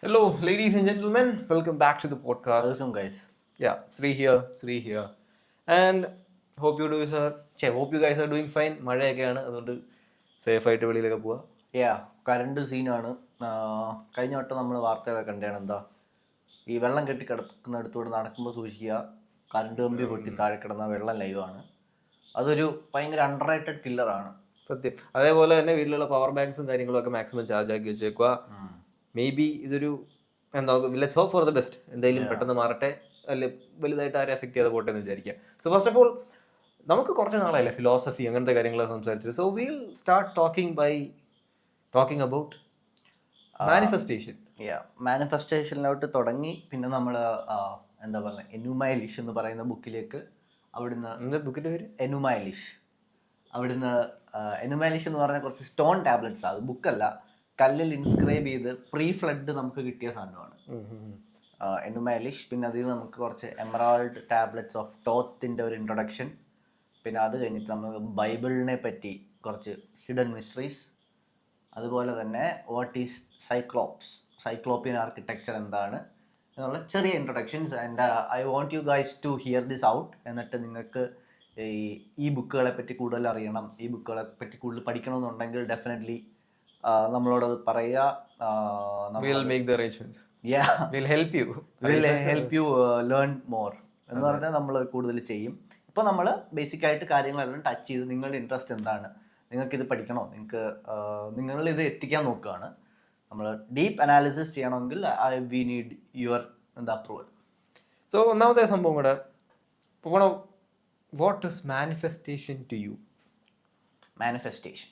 Hello, ladies and gentlemen. Welcome back to the podcast. Welcome, guys. Yeah, Sri here. And hope you guys are doing fine. മഴയൊക്കെയാണ് അതുകൊണ്ട് safe ആയിട്ട് വെളിയിലൊക്കെ പോവാ. Current സീനാണ്. കഴിഞ്ഞ വട്ടം നമ്മൾ വാർത്തകളൊക്കെ കണ്ടാണ്. എന്താ ഈ വെള്ളം കെട്ടി കിടക്കുന്നിടത്തോട് നടക്കുമ്പോൾ സൂക്ഷിക്കുക, കറണ്ട് കമ്പി പൊട്ടി താഴെ കിടന്ന വെള്ളം ലൈവാണ്. അതൊരു ഭയങ്കര അണ്ടർ റേറ്റഡ് കില്ലറാണ് സത്യം. അതേപോലെ തന്നെ വീട്ടിലുള്ള പവർ ബാങ്ക്സും കാര്യങ്ങളൊക്കെ മാക്സിമം ചാർജ് ആക്കി വെച്ചേക്കുക. മേ ബി ഇതൊരു എന്താ let's hope for the best. എന്തായാലും പെട്ടെന്ന് മാറട്ടെ, അല്ലെ വലുതായിട്ട് ആരെ എഫക്ട് ചെയ്ത് പോട്ടെ എന്ന് വിചാരിക്കാം. സോ ഫസ്റ്റ് ഓഫ് ഓൾ നമുക്ക് കുറച്ച് നാളായില്ലേ ഫിലോസഫി അങ്ങനത്തെ കാര്യങ്ങളൊക്കെ സംസാരിച്ചത്. So will start talking about manifestation. മാനിഫെസ്റ്റേഷനിലോട്ട് തുടങ്ങി. പിന്നെ നമ്മൾ എന്താ പറയുക, എനുമൈലിഷ് എന്ന് പറയുന്ന ബുക്കിലേക്ക് അവിടുന്ന് ബുക്കിന്റെ പേര് എനുമൈലിഷ്. അവിടുന്ന് എനുമൈലിഷ് എന്ന് പറഞ്ഞ കുറച്ച് സ്റ്റോൺ ടാബ്ലറ്റ്സ്, അത് ബുക്കല്ല, കല്ലിൽ ഇൻസ്ക്രൈബ് ചെയ്ത് പ്രീ ഫ്ലഡ് നമുക്ക് കിട്ടിയ സാധനമാണ് എനുമൈലിഷ്. പിന്നെ അതിൽ നമുക്ക് കുറച്ച് എമറാൾഡ് ടാബ്ലറ്റ്സ് ഓഫ് ടോത്തിൻ്റെ ഒരു ഇൻട്രൊഡക്ഷൻ. പിന്നെ അത് കഴിഞ്ഞിട്ട് നമ്മൾ ബൈബിളിനെ പറ്റി കുറച്ച് ഹിഡൻ മിസ്റ്ററീസ്, അതുപോലെ തന്നെ വാട്ട് ഈസ് സൈക്ലോപ്പിയൻ ആർക്കിടെക്ചർ എന്താണ് എന്നുള്ള ചെറിയ introductions. And I want you guys to hear this out. എന്നിട്ട് നിങ്ങൾക്ക് ഈ ബുക്കുകളെ പറ്റി കൂടുതൽ അറിയണം, ഈ ബുക്കുകളെ പറ്റി കൂടുതൽ പഠിക്കണമെന്നുണ്ടെങ്കിൽ ഡെഫിനറ്റ്ലി നമ്മളോടത് പറയുക. ഹെൽപ്പ് യു ലേൺ മോർ എന്ന് പറഞ്ഞാൽ നമ്മൾ കൂടുതൽ ചെയ്യും. ഇപ്പോൾ നമ്മൾ ബേസിക് ആയിട്ട് കാര്യങ്ങളെല്ലാം ടച്ച് ചെയ്ത് നിങ്ങളുടെ ഇൻട്രസ്റ്റ് എന്താണ്, നിങ്ങൾക്കിത് പഠിക്കണോ, നിങ്ങളിത് എത്തിക്കാൻ നോക്കുകയാണ്. നമ്മൾ ഡീപ്പ് അനാലിസിസ് ചെയ്യണമെങ്കിൽ we need your approval. So ഒന്നാമത്തെ സംഭവം കൂടെ പോകണം. What is manifestation to you? Manifestation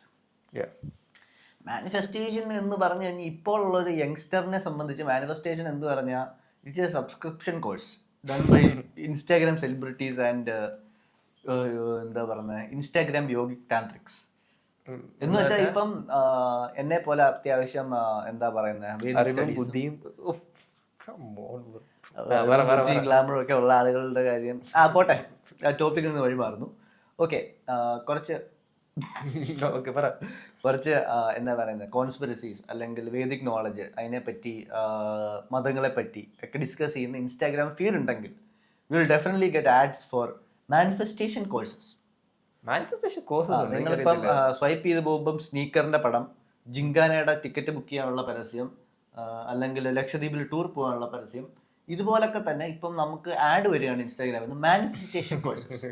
എന്ന് പറഞ്ഞു കഴിഞ്ഞാൽ ഇപ്പോൾ ഉള്ളൊരു യങ്സ്റ്ററിനെ സംബന്ധിച്ച് മാനിഫെസ്റ്റേഷൻ എന്ന് പറഞ്ഞാൽ it's a subscription course done by Instagram celebrities and എന്താ പറയുന്നത്, ഇൻസ്റ്റാഗ്രാം യോഗിക് താന്ത്രിക്സ് എന്ന് വെച്ചാൽ ഇപ്പം എന്നെ പോലെ അത്യാവശ്യം എന്താ പറയുന്നത് ബുദ്ധിയും ഗ്ലാമറും ഒക്കെ ഉള്ള ആളുകളുടെ കാര്യം പോട്ടെ, ടോപ്പിക്കിൽ നിന്ന് വഴിമാറുന്നു. ഓക്കെ, കുറച്ച് എന്താ പറയുന്നത്, കോൺസ്പിറസീസ് അല്ലെങ്കിൽ വേദിക് നോളജ്, അതിനെപ്പറ്റി മതങ്ങളെപ്പറ്റി ഒക്കെ ഡിസ്കസ് ചെയ്യുന്ന ഇൻസ്റ്റാഗ്രാം ഫീഡ് ഉണ്ടെങ്കിൽ will definitely get ads for manifestation courses. നിങ്ങളിപ്പം സ്വൈപ്പ് ചെയ്ത് പോകുമ്പം സ്നീക്കറിന്റെ പടം, ജിങ്കാനയുടെ ടിക്കറ്റ് ബുക്ക് ചെയ്യാനുള്ള പരസ്യം, അല്ലെങ്കിൽ ലക്ഷദ്വീപിൽ ടൂർ പോകാനുള്ള പരസ്യം, ഇതുപോലൊക്കെ തന്നെ ഇപ്പം നമുക്ക് ആഡ് വരികയാണ് ഇൻസ്റ്റാഗ്രാമിൽ നിന്ന്. മാനിഫെസ്റ്റേഷൻ കോഴ്സസ്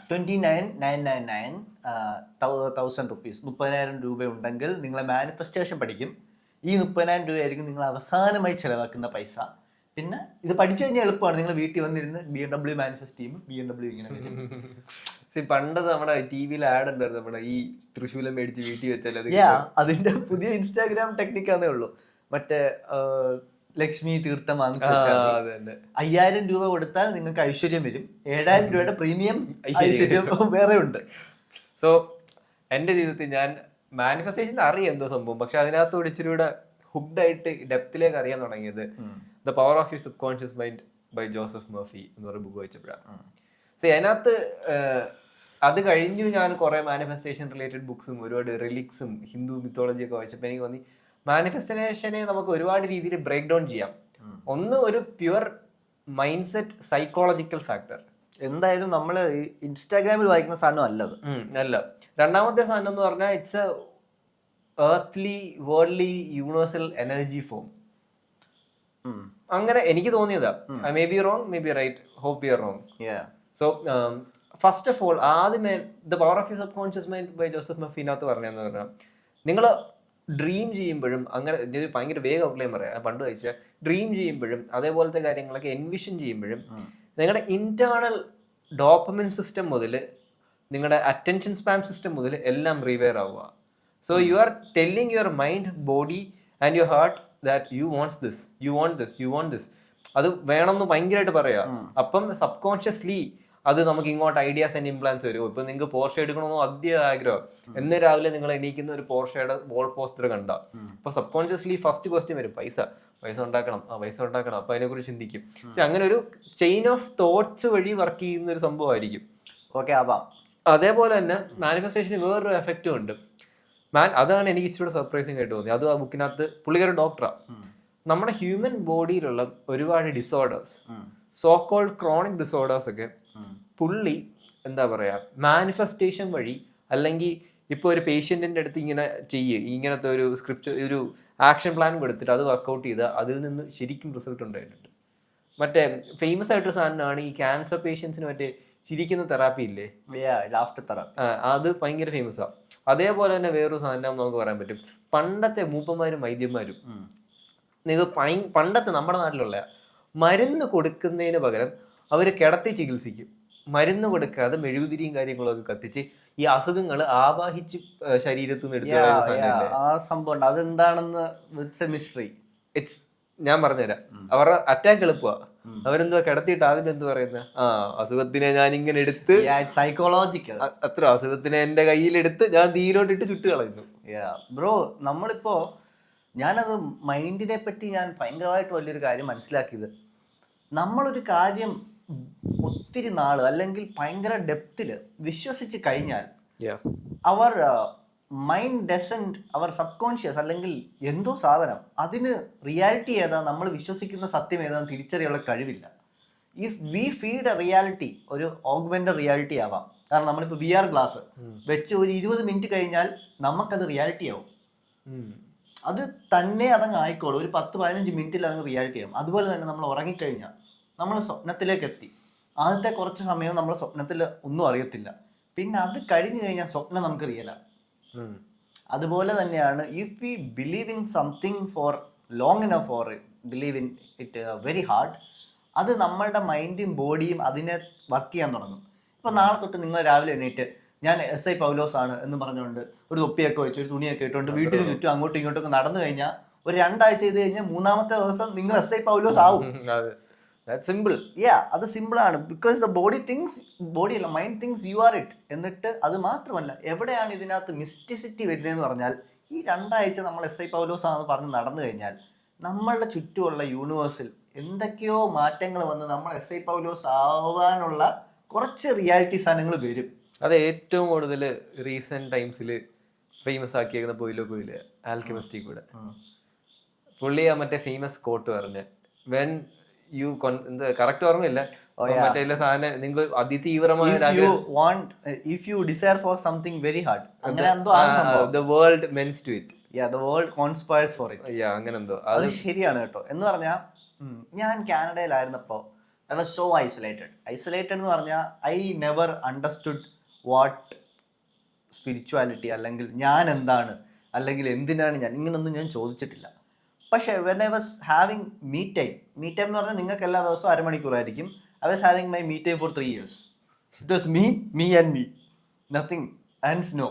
29,999 rupees, 30,000 രൂപ ഉണ്ടെങ്കിൽ നിങ്ങളെ മാനിഫെസ്റ്റേഷൻ പഠിക്കും. ഈ 30,000 രൂപയായിരിക്കും നിങ്ങൾ അവസാനമായി ചിലവാക്കുന്ന പൈസ. പിന്നെ ഇത് പഠിച്ചു കഴിഞ്ഞാൽ എളുപ്പമാണ്. നിങ്ങൾ വീട്ടിൽ വന്നിരുന്ന് BMW മാനിഫെസ്റ്റ് ചെയ്യുമ്പോൾ BMW ഇങ്ങനെ വരും. പണ്ട് നമ്മുടെ ടി വിയിൽ ആഡ് ഉണ്ടായിരുന്നു, നമ്മുടെ ഈ തൃശ്ശൂലം മേടിച്ച് വീട്ടിൽ വെച്ചാൽ അതിന്റെ പുതിയ ഇൻസ്റ്റാഗ്രാം ടെക്നിക്കാന്നേ ഉള്ളൂ. മറ്റേ ലക്ഷ്മി തീർത്ഥം വാങ്ങിച്ചു 5,000 രൂപ കൊടുത്താൽ നിങ്ങൾക്ക് ഐശ്വര്യം വരും. 7,000 രൂപയുടെ പ്രീമിയം ഐശ്വര്യം വേറെ ഉണ്ട്. സോ എൻ്റെ ജീവിതത്തിൽ ഞാൻ മാനിഫെസ്റ്റേഷൻ അറിയാം എന്തോ സംഭവം, പക്ഷെ അതിനകത്തോട് ഇച്ചിരി കൂടെ ഹുക്ഡ് ആയിട്ട് ഡെപ്തിലേക്ക് അറിയാൻ തുടങ്ങിയത് the power of your subconscious mind by Joseph Murphy എന്ന് പറയുന്ന ബുക്ക് വായിച്ചപ്പോഴാണ്. സോ അതിനകത്ത് അത് കഴിഞ്ഞു ഞാൻ കുറെ മാനിഫെസ്റ്റേഷൻ റിലേറ്റഡ് ബുക്സും ഒരുപാട് റിലിക്സും ഹിന്ദു മിത്തോളജിയൊക്കെ വായിച്ചപ്പോൾ എനിക്ക് തോന്നി മാനിഫെസ്റ്റേഷനെ നമുക്ക് ഒരുപാട് രീതിയിൽ ബ്രേക്ക് ഡൗൺ ചെയ്യാം. ഒന്ന്, ഒരു pure mind set psychological factor. എന്തായാലും നമ്മൾ ഇൻസ്റ്റാഗ്രാമിൽ വായിക്കുന്ന സാധനം അല്ലത് അല്ല. രണ്ടാമത്തെ സാധനം എന്ന് പറഞ്ഞാൽ it's a earthly worldly universal energy form. അങ്ങനെ എനിക്ക് തോന്നിയതാ. I may be wrong, may be right, hope you are wrong. So first of all ആദ്യമേ the power of your subconscious mind by Joseph മർഫിനകത്ത് പറഞ്ഞതെന്ന് പറഞ്ഞാൽ, നിങ്ങൾ dream ചെയ്യുമ്പോഴും, അങ്ങനെ ഭയങ്കര വേഗം ഔട്ട്ലൈൻ പറയാം, പണ്ട് കഴിച്ച ഡ്രീം ചെയ്യുമ്പോഴും അതേപോലത്തെ കാര്യങ്ങളൊക്കെ എൻവിഷൻ ചെയ്യുമ്പോഴും നിങ്ങളുടെ ഇന്റേണൽ ഡോപ്പമിൻ സിസ്റ്റം മുതൽ നിങ്ങളുടെ അറ്റൻഷൻ സ്പാം സിസ്റ്റം മുതൽ എല്ലാം റീവെയർ ആവുക. So you R telling your mind, body and your heart that you wants this, you want this, you want this, അത് വേണമെന്ന് ഭയങ്കരമായിട്ട് പറയാ. അപ്പം സബ് കോൺഷ്യസ്ലി അത് നമുക്ക് ഇങ്ങോട്ട് ഐഡിയാസ് ആൻഡ് ഇംപ്ലാൻസ് വരും. ഇപ്പൊ നിങ്ങൾക്ക് പോർഷ എടുക്കണമെന്നോ ആദ്യ ആഗ്രഹം, എന്ന് രാവിലെ നിങ്ങൾ എണീക്കുന്ന ഒരു പോർഷയുടെ വോൾ പോസ്റ്റർ കണ്ട അപ്പൊ സബ് കോൺഷ്യസ്ലി ഫസ്റ്റ് ക്വസ്റ്റ്യൻ വരും, പൈസ ഉണ്ടാക്കണം, പൈസ ഉണ്ടാക്കണം. അപ്പൊ അതിനെ കുറിച്ച് ചിന്തിക്കും. അങ്ങനെ ഒരു ചെയിൻ ഓഫ് തോട്ട്സ് വഴി വർക്ക് ചെയ്യുന്ന ഒരു സംഭവമായിരിക്കും. അതേപോലെ തന്നെ മാനിഫെസ്റ്റേഷന് വേറൊരു എഫക്റ്റും ഉണ്ട്. അതാണ് എനിക്ക് ഇച്ചിരി സർപ്രൈസിങ് ആയിട്ട് തോന്നി. അത് ആ ബുക്കിനകത്ത് പുള്ളിക്കാരൻ ഡോക്ടറാണ്. നമ്മുടെ ഹ്യൂമൻ ബോഡിയിലുള്ള ഒരുപാട് disorders, so called chronic disorders ഒക്കെ പുള്ളി എന്താ പറയാ മാനിഫെസ്റ്റേഷൻ വഴി, അല്ലെങ്കിൽ ഇപ്പോൾ ഒരു പേഷ്യൻറ്റിൻ്റെ അടുത്ത് ഇങ്ങനെ ഇങ്ങനത്തെ ഒരു സ്ക്രിപ്റ്റ്, ഒരു ആക്ഷൻ പ്ലാൻ കൊടുത്തിട്ട് അത് വർക്കൗട്ട് ചെയ്ത് അതിൽ നിന്ന് ശരിക്കും റിസൾട്ട് ഉണ്ടായിട്ടുണ്ട്. മറ്റേ ഫേമസ് ആയിട്ടൊരു സാധനമാണ് ഈ ക്യാൻസർ പേഷ്യൻസിന് മറ്റേ ചിരിക്കുന്ന തെറാപ്പി ഇല്ലേ, ലാഫ്റ്റർ തെറാപ്പി. അത് ഭയങ്കര ഫേമസാണ്. അതേപോലെ തന്നെ വേറൊരു സാധനം നമുക്ക് പറയാൻ പറ്റും. പണ്ടത്തെ മൂപ്പന്മാരും വൈദ്യന്മാരും, നിങ്ങൾ പണ്ടത്തെ നമ്മുടെ നാട്ടിലുള്ള മരുന്ന് കൊടുക്കുന്നതിന് പകരം അവർ കിടത്തി ചികിത്സിക്കും. മരുന്ന് കൊടുക്കാതെ മെഴുകുതിരിയും കാര്യങ്ങളൊക്കെ കത്തിച്ച് ഈ അസുഖങ്ങൾ ആവാഹിച്ച് ശരീരത്തിൽ നിന്ന് എടുത്തു. ആ സംഭവം അതെന്താണെന്ന് മിസ്റ്ററി. ഇറ്റ്സ് ഞാൻ പറഞ്ഞുതരാം. അവരുടെ അറ്റാക്ക് എളുപ്പമാണ്. അവരെന്തോ കിടത്തിയിട്ട് ആദ്യം എന്ത് പറയുന്നത്, അസുഖത്തിനെ ഞാൻ ഇങ്ങനെ എടുത്ത് സൈക്കോളജിക്കൽ അത്ര അസുഖത്തിനെ എന്റെ കയ്യിലെടുത്ത് ഞാൻ തീയിലോട്ടിട്ട് ചുട്ട് കളയുന്നു. ബ്രോ, നമ്മളിപ്പോ ഞാനത് മൈൻഡിനെ പറ്റി ഞാൻ ഭയങ്കരമായിട്ട് വലിയൊരു കാര്യം മനസ്സിലാക്കിയത്, നമ്മളൊരു കാര്യം ഒത്തിരി നാള് അല്ലെങ്കിൽ ഭയങ്കര ഡെപ്തില് വിശ്വസിച്ച് കഴിഞ്ഞാൽ അവർ മൈൻഡ് ഡസൻറ്റ്, അവർ സബ് കോൺഷ്യസ് അല്ലെങ്കിൽ എന്തോ സാധനം അതിന് റിയാലിറ്റി ഏതാ, നമ്മൾ വിശ്വസിക്കുന്ന സത്യം ഏതാന്ന് തിരിച്ചറിയാനുള്ള കഴിവില്ല. If we feed A reality, ഒരു ഓഗ്മെന്റഡ് റിയാലിറ്റി ആവാം. കാരണം നമ്മളിപ്പോൾ VR ഗ്ലാസ് വെച്ച് ഒരു 20 മിനിറ്റ് കഴിഞ്ഞാൽ നമുക്കത് റിയാലിറ്റി ആവും. അത് തന്നെ അതങ്ങ് ആയിക്കോളും. ഒരു 10-15 മിനിറ്റിൽ അതങ്ങ് റിയാലിറ്റി ആവും. അതുപോലെ തന്നെ നമ്മൾ ഉറങ്ങിക്കഴിഞ്ഞാൽ നമ്മൾ സ്വപ്നത്തിലേക്ക് എത്തി. ആദ്യത്തെ കുറച്ച് സമയം നമ്മൾ സ്വപ്നത്തിൽ ഒന്നും അറിയത്തില്ല. പിന്നെ അത് കഴിഞ്ഞു കഴിഞ്ഞാൽ സ്വപ്നം നമുക്ക് റിയലാണ്. അതുപോലെ തന്നെയാണ് if we believe in something for long enough for believe in it very hard, അത് നമ്മളുടെ മൈൻഡും ബോഡിയും അതിനെ വർക്ക് ചെയ്യാൻ തുടങ്ങും. ഇപ്പം നാളെ തൊട്ട് നിങ്ങൾ രാവിലെ എണീറ്റ് ഞാൻ SI പൗലോസ് ആണ് എന്ന് പറഞ്ഞുകൊണ്ട് ഒരു തൊപ്പിയൊക്കെ വെച്ച് ഒരു തുണിയൊക്കെ ഇട്ടുകൊണ്ട് വീട്ടിന് ചുറ്റും അങ്ങോട്ടും ഇങ്ങോട്ടൊക്കെ നടന്നു കഴിഞ്ഞാൽ ഒരു 2 ആഴ്ച ചെയ്ത് കഴിഞ്ഞാൽ 3-ാമത്തെ ദിവസം നിങ്ങൾ SI പൗലോസ് ആവും. അത് സിമ്പിൾ ആണ്. ബിക്കോസ് ദ ബോഡി അല്ല mind things you are it. എന്നിട്ട് അത് മാത്രമല്ല, എവിടെയാണ് ഇതിനകത്ത് മിസ്റ്റിസിറ്റി വരുന്നതെന്ന് പറഞ്ഞാൽ, ഈ 2 ആഴ്ച നമ്മൾ SI പൗലോസ് ആണെന്ന് പറഞ്ഞ് നടന്നു കഴിഞ്ഞാൽ നമ്മളുടെ ചുറ്റുമുള്ള യൂണിവേഴ്സിൽ എന്തൊക്കെയോ മാറ്റങ്ങൾ വന്ന് നമ്മൾ SI പൗലോസ് ആവാനുള്ള കുറച്ച് റിയാലിറ്റി സാധനങ്ങൾ വരും. അത് ഏറ്റവും കൂടുതൽ റീസെന്റ് ടൈംസിൽ ഫേമസ് ആക്കിയേക്കുന്ന പോയില്ലേ ആൽക്കെമിസ്റ്റിൽ കൂടെ പുള്ളി ആ മറ്റേ ഫേമസ് കോട്ട് പറഞ്ഞ വെൻ യു എന്താ കറക്റ്റ് ഓർമ്മയില്ല, മറ്റേ സാധനം നിങ്ങൾ അതിതീവ്രമായ if you desire for something very hard, അങ്ങനെ എന്തോ the world means to it, the world conspires for it. അങ്ങനെ എന്തോ. അത് ശരിയാണ് കേട്ടോ. എന്ന് പറഞ്ഞാൽ ഞാൻ കാനഡയിലായിരുന്നപ്പോൾ I was so isolated എന്ന് പറഞ്ഞാൽ I never understood what spirituality അല്ലെങ്കിൽ ഞാൻ എന്താണ് അല്ലെങ്കിൽ എന്തിനാണ് ഞാൻ, ഇങ്ങനൊന്നും ഞാൻ ചോദിച്ചിട്ടില്ല. പക്ഷേ when I was having me time എന്ന് പറഞ്ഞാൽ നിങ്ങൾക്ക് എല്ലാ ദിവസവും 1/2 മണിക്കൂറായിരിക്കും. I was having my me time for 3 years. It was me and me, nothing else, no.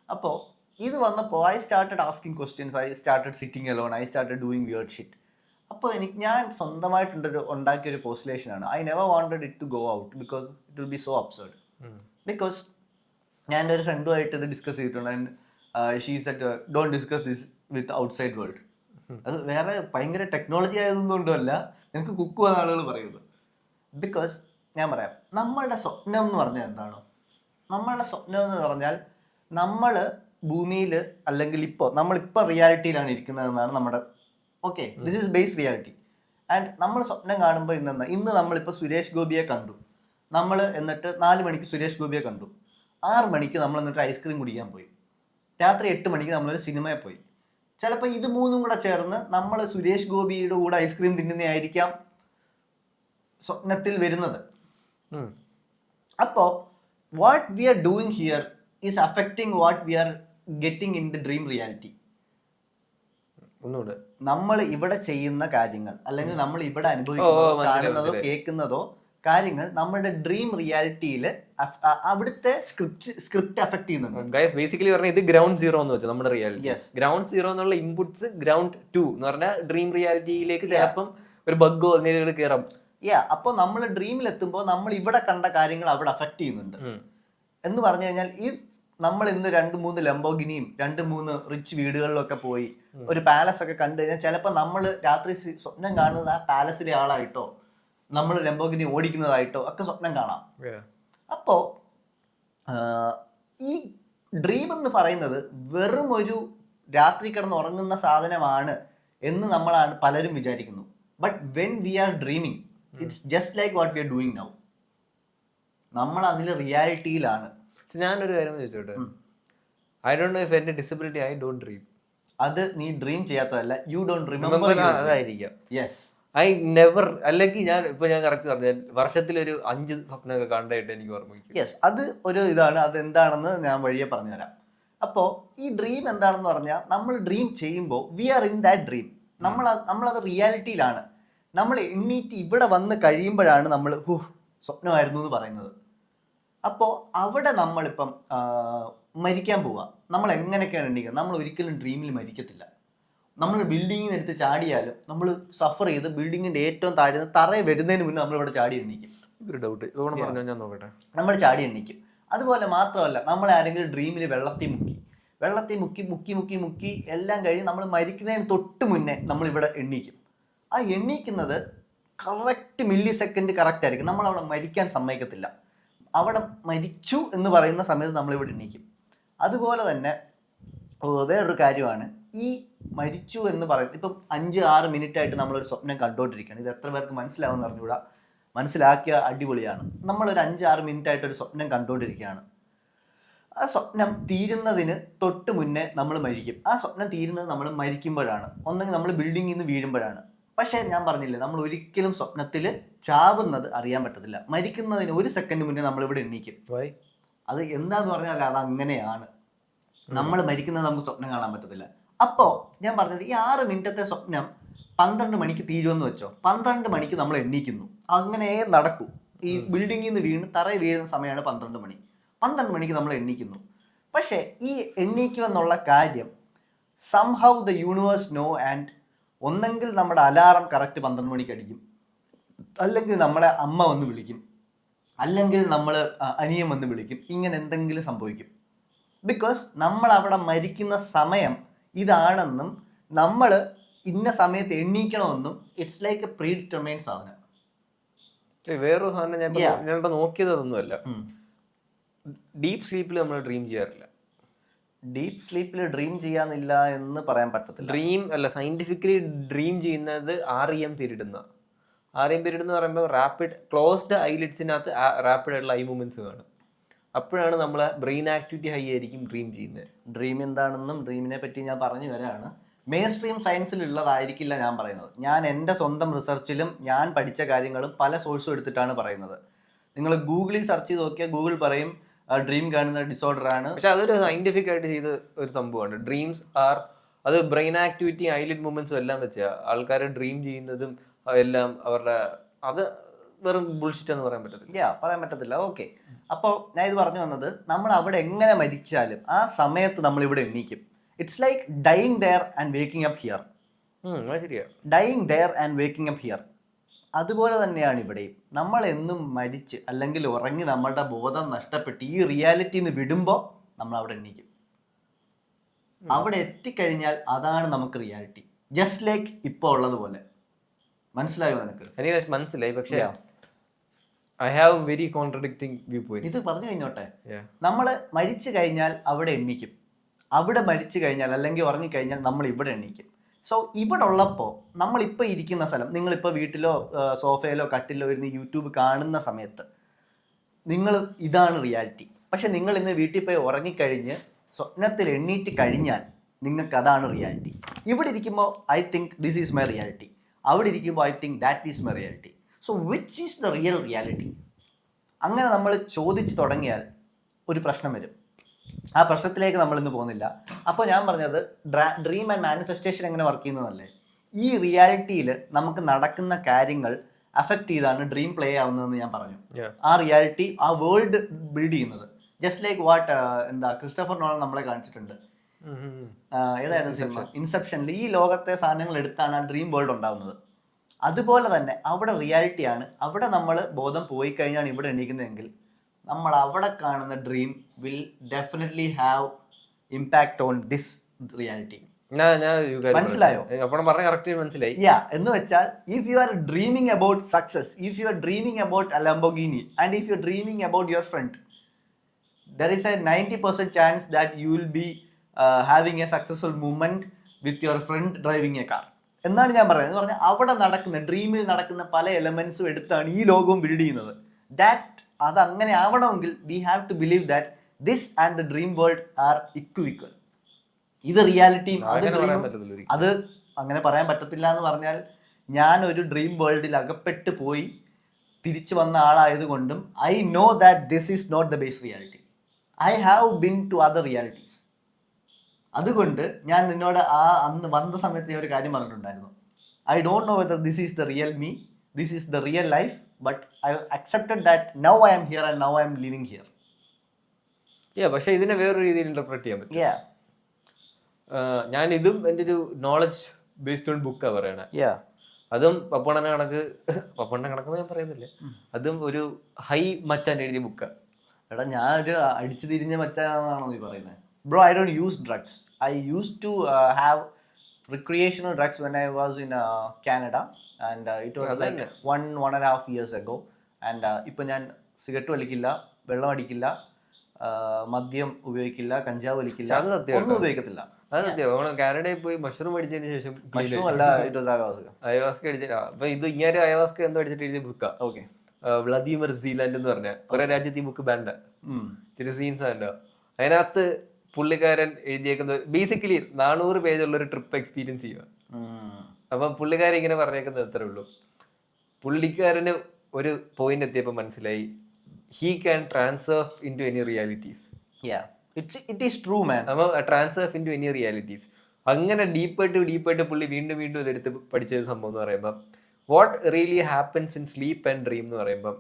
അപ്പോൾ ഇത് വന്നപ്പോൾ I started asking questions, I started sitting alone, I started doing weird shit. അപ്പോൾ ഞാൻ സ്വന്തമായിട്ട് ഉണ്ടാക്കിയൊരു പോസ്റ്റുലേഷനാണ്, I never wanted it to go out because it will be so absurd. Because ഞാൻ എൻ്റെ ഒരു ഫ്രണ്ടുമായിട്ട് ഇത് ഡിസ്കസ് ചെയ്തിട്ടുണ്ട്. And she said don't discuss this with outside world. അത് വേറെ ഭയങ്കര ടെക്നോളജി ആയതൊന്നുകൊണ്ടല്ല, ഞങ്ങൾക്ക് കുക്കുവാന്ന് ആളുകൾ പറയുന്നത്. ബിക്കോസ് ഞാൻ പറയാം, നമ്മളുടെ സ്വപ്നം എന്ന് പറഞ്ഞാൽ എന്താണ്? നമ്മളുടെ സ്വപ്നം എന്ന് പറഞ്ഞാൽ നമ്മൾ ഭൂമിയിൽ അല്ലെങ്കിൽ നമ്മളിപ്പോൾ റിയാലിറ്റിയിലാണ് ഇരിക്കുന്നതെന്നാണ് നമ്മുടെ okay, this is base reality. And നമ്മൾ സ്വപ്നം കാണുമ്പോൾ ഇന്ന് നമ്മളിപ്പോൾ സുരേഷ് ഗോപിയെ കണ്ടു. നമ്മൾ എന്നിട്ട് 4 മണിക്ക് സുരേഷ് ഗോപിയെ കണ്ടു. 6 മണിക്ക് നമ്മൾ എന്നിട്ട് ഐസ്ക്രീം കുടിക്കാൻ പോയി. രാത്രി 8 മണിക്ക് നമ്മളൊരു സിനിമയിൽ പോയി. ചിലപ്പോൾ ഇത് 3ഉം കൂടെ ചേർന്ന് നമ്മൾ സുരേഷ് ഗോപിയുടെ കൂടെ ഐസ്ക്രീം തിന്നുന്നതായിരിക്കാം സ്വപ്നത്തിൽ വരുന്നത്. അപ്പോൾ what we are doing here is affecting what we are getting in the dream reality. നമ്മൾ ഇവിടെ ചെയ്യുന്ന കാര്യങ്ങൾ അല്ലെങ്കിൽ നമ്മൾ ഇവിടെ അനുഭവിക്കുന്നതോ കാണുന്നതോ കേൾക്കുന്നതോ കാര്യങ്ങൾ നമ്മുടെ ഡ്രീം റിയാലിറ്റിയിൽ അവിടുത്തെ സ്ക്രിപ്റ്റ് അഫക്ട് ചെയ്യുന്നുണ്ട്. ബേസിക്കലി പറഞ്ഞാൽ ഇത് ഗ്രൗണ്ട് സീറോ എന്ന് വെച്ചാൽ നമ്മുടെ റിയാലിറ്റി. ഗ്രൗണ്ട് സീറോ എന്നുള്ള ഇൻപുട്സ് ഗ്രൗണ്ട് 2 എന്ന് പറഞ്ഞാൽ ഡ്രീം റിയാലിറ്റിയിലേക്ക് ചിലപ്പം ഒരു ബഗ്ഗോ അങ്ങനെ കയറാം. അപ്പോൾ നമ്മൾ ഡ്രീമിൽ എത്തുമ്പോൾ നമ്മൾ ഇവിടെ കണ്ട കാര്യങ്ങൾ അവിടെ അഫക്ട് ചെയ്യുന്നുണ്ട് എന്ന് പറഞ്ഞു കഴിഞ്ഞാൽ, ഈ നമ്മൾ ഇന്ന് 2-3 ലംബോഗിനിയും 2-3 റിച്ച് വീടുകളിലൊക്കെ പോയി ഒരു പാലസ് ഒക്കെ കണ്ടു കഴിഞ്ഞാൽ ചിലപ്പോൾ നമ്മൾ രാത്രി സ്വപ്നം കാണുന്നത് ആ പാലസിലെ ആളായിട്ടോ നമ്മൾ ലംബോഗിനി ഓടിക്കുന്നതായിട്ടോ ഒക്കെ സ്വപ്നം കാണാം. അപ്പോൾ ഈ ഡ്രീം എന്ന് പറയുന്നത് വെറും ഒരു രാത്രി കിടന്ന് ഉറങ്ങുന്ന സാധനമാണ് എന്ന് നമ്മളാണ് പലരും വിചാരിക്കുന്നു. But when we are dreaming it's just like what we are doing now. നമ്മൾ അതിൽ റിയാലിറ്റിയിലാണ്. ഞാനൊരു കാര്യം ചോദിച്ചോട്ടെ, ഐ ഡോണ്ട് നോ ഇഫ് എന്റെ ഡിസബിലിറ്റി ഐ ഡോണ്ട് ഡ്രീം. അത് നീ ഡ്രീം ചെയ്യാത്തതല്ല, യു ഡോണ്ട് റിമെമ്പർ. അതായിരിക്കാം. യെസ്, ഐ നെവർ, അല്ലെങ്കിൽ ഞാൻ കറക്റ്റ് പറഞ്ഞാൽ വർഷത്തിലൊരു 5 സ്വപ്നമൊക്കെ കണ്ടായിട്ട് എനിക്ക് ഓർമ്മിക്കും. യെസ്, അത് ഒരു ഇതാണ്. അത് എന്താണെന്ന് ഞാൻ വഴിയെ പറഞ്ഞുതരാം. അപ്പോൾ ഈ ഡ്രീം എന്താണെന്ന് പറഞ്ഞാൽ, നമ്മൾ ഡ്രീം ചെയ്യുമ്പോൾ we are in that dream. നമ്മളത് റിയാലിറ്റിയിലാണ്. നമ്മൾ എണ്ണീറ്റ് ഇവിടെ വന്ന് കഴിയുമ്പോഴാണ് നമ്മൾ സ്വപ്നമായിരുന്നു എന്ന് പറയുന്നത്. അപ്പോൾ അവിടെ നമ്മളിപ്പം മരിക്കാൻ പോവുക. നമ്മൾ എങ്ങനെയൊക്കെയാണ് എണ്ണീക്കുക? നമ്മൾ ഒരിക്കലും ഡ്രീമിൽ മരിക്കത്തില്ല. നമ്മൾ ബിൽഡിങ്ങിൽ നിന്ന് എടുത്ത് ചാടിയാലും നമ്മൾ സഫർ ചെയ്ത് ബിൽഡിങ്ങിൻ്റെ ഏറ്റവും താഴ്ന്ന തറയിൽ വരുന്നതിന് മുന്നേ നമ്മളിവിടെ ചാടി എണ്ണീക്കും. ഒരു ഡൗട്ട് ഞാൻ നോക്കട്ടെ. നമ്മൾ ചാടി എണ്ണീക്കും. അതുപോലെ മാത്രമല്ല, നമ്മൾ ആരെങ്കിലും ഡ്രീമിൽ വെള്ളത്തിൽ മുക്കി എല്ലാം കഴിഞ്ഞ് നമ്മൾ മരിക്കുന്നതിന് തൊട്ട് മുന്നേ നമ്മളിവിടെ എണ്ണീക്കും. ആ എണ്ണീക്കുന്നത് കറക്റ്റ് മില്ലി സെക്കൻഡ് കറക്റ്റ് ആയിരിക്കും. നമ്മളവിടെ മരിക്കാൻ സമ്മതിക്കത്തില്ല. അവിടെ മരിച്ചു എന്ന് പറയുന്ന സമയത്ത് നമ്മളിവിടെ എണ്ണീക്കും. അതുപോലെ തന്നെ വേറൊരു കാര്യമാണ്, ഈ മരിച്ചു എന്ന് പറയുന്നത് ഇപ്പം 5-6 മിനിറ്റ് ആയിട്ട് നമ്മളൊരു സ്വപ്നം കണ്ടുകൊണ്ടിരിക്കുകയാണ്. ഇത് എത്ര പേർക്ക് മനസ്സിലാവുമെന്ന് പറഞ്ഞുകൂടാ, മനസ്സിലാക്കിയ അടിപൊളിയാണ്. നമ്മളൊരു 5-6 മിനിറ്റ് ആയിട്ട് ഒരു സ്വപ്നം കണ്ടുകൊണ്ടിരിക്കുകയാണ്. ആ സ്വപ്നം തീരുന്നതിന് തൊട്ട് മുന്നേ നമ്മൾ മരിക്കും. ആ സ്വപ്നം തീരുന്നത് നമ്മൾ മരിക്കുമ്പോഴാണ്, ഒന്നെങ്കിൽ നമ്മൾ ബിൽഡിങ്ങിൽ നിന്ന് വീഴുമ്പോഴാണ്. പക്ഷേ ഞാൻ പറഞ്ഞില്ലേ, നമ്മൾ ഒരിക്കലും സ്വപ്നത്തിൽ ചാവുന്നത് അറിയാൻ പറ്റത്തില്ല. മരിക്കുന്നതിന് 1 സെക്കൻഡ് മുന്നേ നമ്മളിവിടെ എണ്ണീക്കും. അത് എന്താന്ന് പറഞ്ഞാൽ അത് അങ്ങനെയാണ്. നമ്മൾ മരിക്കുന്നത് നമുക്ക് സ്വപ്നം കാണാൻ പറ്റത്തില്ല. അപ്പോൾ ഞാൻ പറഞ്ഞത്, ഈ 6 മിനിറ്റത്തെ സ്വപ്നം 12 മണിക്ക് തീരുമെന്ന് വെച്ചോ. 12 മണിക്ക് നമ്മൾ എണ്ണീക്കുന്നു. അങ്ങനെ നടക്കും. ഈ ബിൽഡിങ്ങിൽ നിന്ന് വീണ് തറയിൽ വീഴുന്ന സമയമാണ് 12 മണി. 12 മണിക്ക് നമ്മൾ എണ്ണീക്കുന്നു. പക്ഷേ ഈ എണ്ണീക്കുമെന്നുള്ള കാര്യം somehow the universe know. And ഒന്നെങ്കിൽ നമ്മുടെ അലാറം കറക്റ്റ് 12 മണിക്ക് അടിക്കും, അല്ലെങ്കിൽ നമ്മളെ അമ്മ വന്ന് വിളിക്കും, അല്ലെങ്കിൽ നമ്മൾ അനിയൻ വന്ന് വിളിക്കും. ഇങ്ങനെ എന്തെങ്കിലും സംഭവിക്കും. ബിക്കോസ് നമ്മൾ അവിടെ മരിക്കുന്ന സമയം ഇതാണെന്നും നമ്മൾ ഇന്ന സമയത്ത് എണ്ണീക്കണമെന്നും it's like a predetermined സാധനം. വേറൊരു സാധനം ഞാൻ നോക്കിയതൊന്നുമല്ല, ഡീപ്പ് സ്ലീപ്പിൽ നമ്മൾ ഡ്രീം ചെയ്യാറില്ല. ഡീപ്പ് സ്ലീപ്പിൽ ഡ്രീം ചെയ്യാനില്ല എന്ന് പറയാൻ പറ്റത്തില്ല. ഡ്രീം അല്ല, സയന്റിഫിക്കലി ഡ്രീം ചെയ്യുന്നത് REM പീരീഡ് എന്ന് പറയുമ്പോൾ റാപ്പിഡ് ക്ലോസ്ഡ് ഐലിഡ്സിനകത്ത് റാപ്പിഡ് ആയിട്ടുള്ള ഐ മൂവ്മെന്റ്സ് കാണും. അപ്പോഴാണ് നമ്മളെ ബ്രെയിൻ ആക്ടിവിറ്റി ഹൈ ആയിരിക്കും ഡ്രീം ചെയ്യുന്നത്. ഡ്രീം എന്താണെന്നും ഡ്രീമിനെ പറ്റി ഞാൻ പറഞ്ഞു വരാണ്. മെയിൻ സ്ട്രീം സയൻസിൽ ഉള്ളതായിരിക്കില്ല ഞാൻ പറയുന്നത്. ഞാൻ എൻ്റെ സ്വന്തം റിസർച്ചിലും ഞാൻ പഠിച്ച കാര്യങ്ങളും പല സോഴ്സും എടുത്തിട്ടാണ് പറയുന്നത്. നിങ്ങൾ ഗൂഗിളിൽ സെർച്ച് ചെയ്ത് നോക്കിയാൽ ഗൂഗിൾ പറയും ഡ്രീം കാണുന്ന ഡിസോർഡർ ആണ്. പക്ഷെ അതൊരു സയന്റിഫിക് ആയിട്ട് ചെയ്ത ഒരു സംഭവമാണ്. ഡ്രീംസ് ആർ, അത് ബ്രെയിൻ ആക്ടിവിറ്റി ഐലിഡ് മൂവ്മെന്റ്സും എല്ലാം വെച്ചാൽ ആൾക്കാർ ഡ്രീം ചെയ്യുന്നതും എല്ലാം അവരുടെ അത് വെറും ബുൾഷിറ്റ് എന്ന് പറയാൻ പറ്റത്തില്ല. പറയാൻ പറ്റത്തില്ല. ഓക്കെ, അപ്പോൾ ഞാൻ ഇത് പറഞ്ഞു വന്നത്, നമ്മൾ അവിടെ എങ്ങനെ മരിച്ചാലും ആ സമയത്ത് നമ്മൾ ഇവിടെ എണ്ണീക്കും. It's like dying there and waking up here. ശരിയാ, dying there and waking up here. അതുപോലെ തന്നെയാണ് ഇവിടെയും. നമ്മൾ എന്നും മരിച്ച് അല്ലെങ്കിൽ ഉറങ്ങി നമ്മളുടെ ബോധം നഷ്ടപ്പെട്ട് ഈ റിയാലിറ്റിയിൽ നിന്ന് വിടുമ്പോൾ നമ്മൾ അവിടെ എണ്ണീക്കും. അവിടെ എത്തിക്കഴിഞ്ഞാൽ അതാണ് നമുക്ക് റിയാലിറ്റി. ജസ്റ്റ് ലൈക്ക് ഇപ്പോൾ ഉള്ളതുപോലെ. മനസ്സിലായോ നിനക്ക്? എനിക്ക് മനസ്സിലായി. പക്ഷേ I have very contradicting view point. ഇത് പറഞ്ഞു കഴിഞ്ഞോട്ടെ. നമ്മൾ മരിച്ചു കഴിഞ്ഞാൽ അവിടെ എണ്ണീക്കും. അവിടെ മരിച്ചു കഴിഞ്ഞാൽ അല്ലെങ്കിൽ ഉറങ്ങിക്കഴിഞ്ഞാൽ നമ്മൾ ഇവിടെ എണ്ണീക്കും. സോ ഇവിടെ ഉള്ളപ്പോൾ നമ്മളിപ്പോൾ ഇരിക്കുന്ന സ്ഥലം, നിങ്ങളിപ്പോൾ വീട്ടിലോ സോഫയിലോ കട്ടിലോ ഇരുന്ന് യൂട്യൂബ് കാണുന്ന സമയത്ത് നിങ്ങൾ ഇതാണ് റിയാലിറ്റി. പക്ഷെ നിങ്ങൾ ഇന്ന് വീട്ടിൽ പോയി ഉറങ്ങിക്കഴിഞ്ഞ് സ്വപ്നത്തിൽ എണ്ണീറ്റ് കഴിഞ്ഞാൽ നിങ്ങൾക്ക് അതാണ് റിയാലിറ്റി. ഇവിടെ ഇരിക്കുമ്പോൾ I think this is my reality, അവിടെ ഇരിക്കുമ്പോൾ I think that is my reality. So which is the real reality? അങ്ങനെ നമ്മൾ ചോദിച്ചു തുടങ്ങിയാൽ ഒരു പ്രശ്നം വരും. ആ പ്രശ്നത്തിലേക്ക് നമ്മളിന്ന് പോകുന്നില്ല. അപ്പോൾ ഞാൻ പറഞ്ഞത് ഡ്രീം ആൻഡ് മാനിഫെസ്റ്റേഷൻ എങ്ങനെ വർക്ക് ചെയ്യുന്നതല്ലേ. ഈ റിയാലിറ്റിയിൽ നമുക്ക് നടക്കുന്ന കാര്യങ്ങൾ അഫക്റ്റ് ചെയ്താണ് ഡ്രീം പ്ലേ ആവുന്നതെന്ന് ഞാൻ പറഞ്ഞു. ആ റിയാലിറ്റി, ആ വേൾഡ് ബിൽഡ് ചെയ്യുന്നത്. Just like what Christopher Nolan നമ്മളെ കാണിച്ചിട്ടുണ്ട്. ഏതായിരുന്നു സിനിമ? ഇൻസെപ്ഷനിൽ ഈ ലോകത്തെ സാധനങ്ങൾ എടുത്താണ് ആ ഡ്രീം വേൾഡ് ഉണ്ടാവുന്നത്. അതുപോലെ തന്നെ അവിടെ റിയാലിറ്റിയാണ്. അവിടെ നമ്മൾ ബോധം പോയി കഴിഞ്ഞാണ് ഇവിടെ എണീക്കുന്നതെങ്കിൽ നമ്മൾ അവിടെ കാണുന്ന dream will definitely have impact on this reality. മനസ്സിലായോ? മനസ്സിലായി. എന്ന് വെച്ചാൽ if you R dreaming about success, if you R dreaming about A Lamborghini and if you R dreaming about your friend, there is a 90% chance that you will be having a successful moment with your friend driving a car. എന്നാണ് ഞാൻ പറയുന്നത്. എന്ന് പറഞ്ഞാൽ അവിടെ നടക്കുന്ന ഡ്രീമിൽ നടക്കുന്ന പല എലമെന്റ്സും എടുത്താണ് ഈ ലോകവും ബിൽഡ് ചെയ്യുന്നത്. അത് അങ്ങനെ ആവണമെങ്കിൽ we have to believe that this and the dream world are equal. ഇത് റിയാലിറ്റിയും അത് അങ്ങനെ പറയാൻ പറ്റത്തില്ല എന്ന് പറഞ്ഞാൽ, ഞാൻ ഒരു ഡ്രീം വേൾഡിൽ അകപ്പെട്ട് പോയി തിരിച്ചു വന്ന ആളായതുകൊണ്ടും I know that this is not the base reality. I have been to other realities. അതുകൊണ്ട് ഞാൻ നിന്നോട് അന്ന് വന്ന സമയത്ത് ഞാൻ ഒരു കാര്യം പറഞ്ഞിട്ടുണ്ടായിരുന്നു. I don't know whether this is the real me, this is the real life, but I accepted that now I am here and now I am living here. പക്ഷെ ഇതിനെ വേറൊരു രീതിയിൽ ഇന്റർപ്രറ്റ് ചെയ്യാൻ പറ്റും. ഞാൻ ഇതും എൻ്റെ ഒരു നോളജ് ബേസ്ഡ് ഓൺ ബുക്കാണ് പറയണേ. അതും പപ്പണ്ണനെ കണക്കെന്ന് ഞാൻ പറയുന്നില്ല, അതും ഒരു ഹൈ മച്ചാൻ എഴുതിയ ബുക്കാണ്. എടാ, ഞാൻ ഒരു അടിച്ചു തിരിഞ്ഞ മച്ചാനാണെന്നാണോ നീ പറയുന്നത്? Bro, I don't use drugs. I used to have recreational drugs when I was in Canada, and it was like 1.5 years ago. And ഇപ്പോൾ ഞാൻ സിഗരറ്റ് വലിക്കില്ല, വെള്ളം അടിക്കില്ല, മദ്യം ഉപയോഗിക്കില്ല, കഞ്ചാവ് വലിക്കില്ല, ഒന്നും ഉപയോഗിക്കത്തില്ല. അത് സത്യം. കാനഡയിൽ പോയി മഷ്റൂം അടിച്ചതിന് ശേഷം മഷ്റൂം അല്ല, ഇറ്റ് വാസ് അയവാസ്ക അടിച്ചിട്ട്. അപ്പൊ ഇത് ഇങ്ങനെ അയവാസ്ക എന്തോ അടിച്ചിട്ട് എഴുതിയ ബുക്കാ. ഓക്കെ. വ്ളാദിമിർ സീലാൻഡ് എന്ന് പറഞ്ഞ കുറെ രാജ്യത്ത് ഈ ബുക്ക് ബാൻഡ് ഇച്ചിരി സീൻസ് ആണ്. അതിനകത്ത് പുള്ളിക്കാരൻ എഴുതിയേക്കുന്നത് ബേസിക്കലി 400 പേജുള്ള ഒരു ട്രിപ്പ് എക്സ്പീരിയൻസ് ചെയ്യുക. അപ്പം പുള്ളിക്കാരൻ ഇങ്ങനെ പറഞ്ഞേക്കുന്നത് എത്രേ ഉള്ളൂ, പുള്ളിക്കാരന് ഒരു പോയിന്റ് എത്തിയപ്പോൾ മനസ്സിലായി, he can transfer into any realities. It is true man. അപ്പം transfer into any realities. അങ്ങനെ ഡീപ്പായിട്ട് പുള്ളി വീണ്ടും ഇതെടുത്ത് പഠിച്ച സംഭവം എന്ന് പറയുമ്പം what really happens in sleep and dream എന്ന് പറയുമ്പം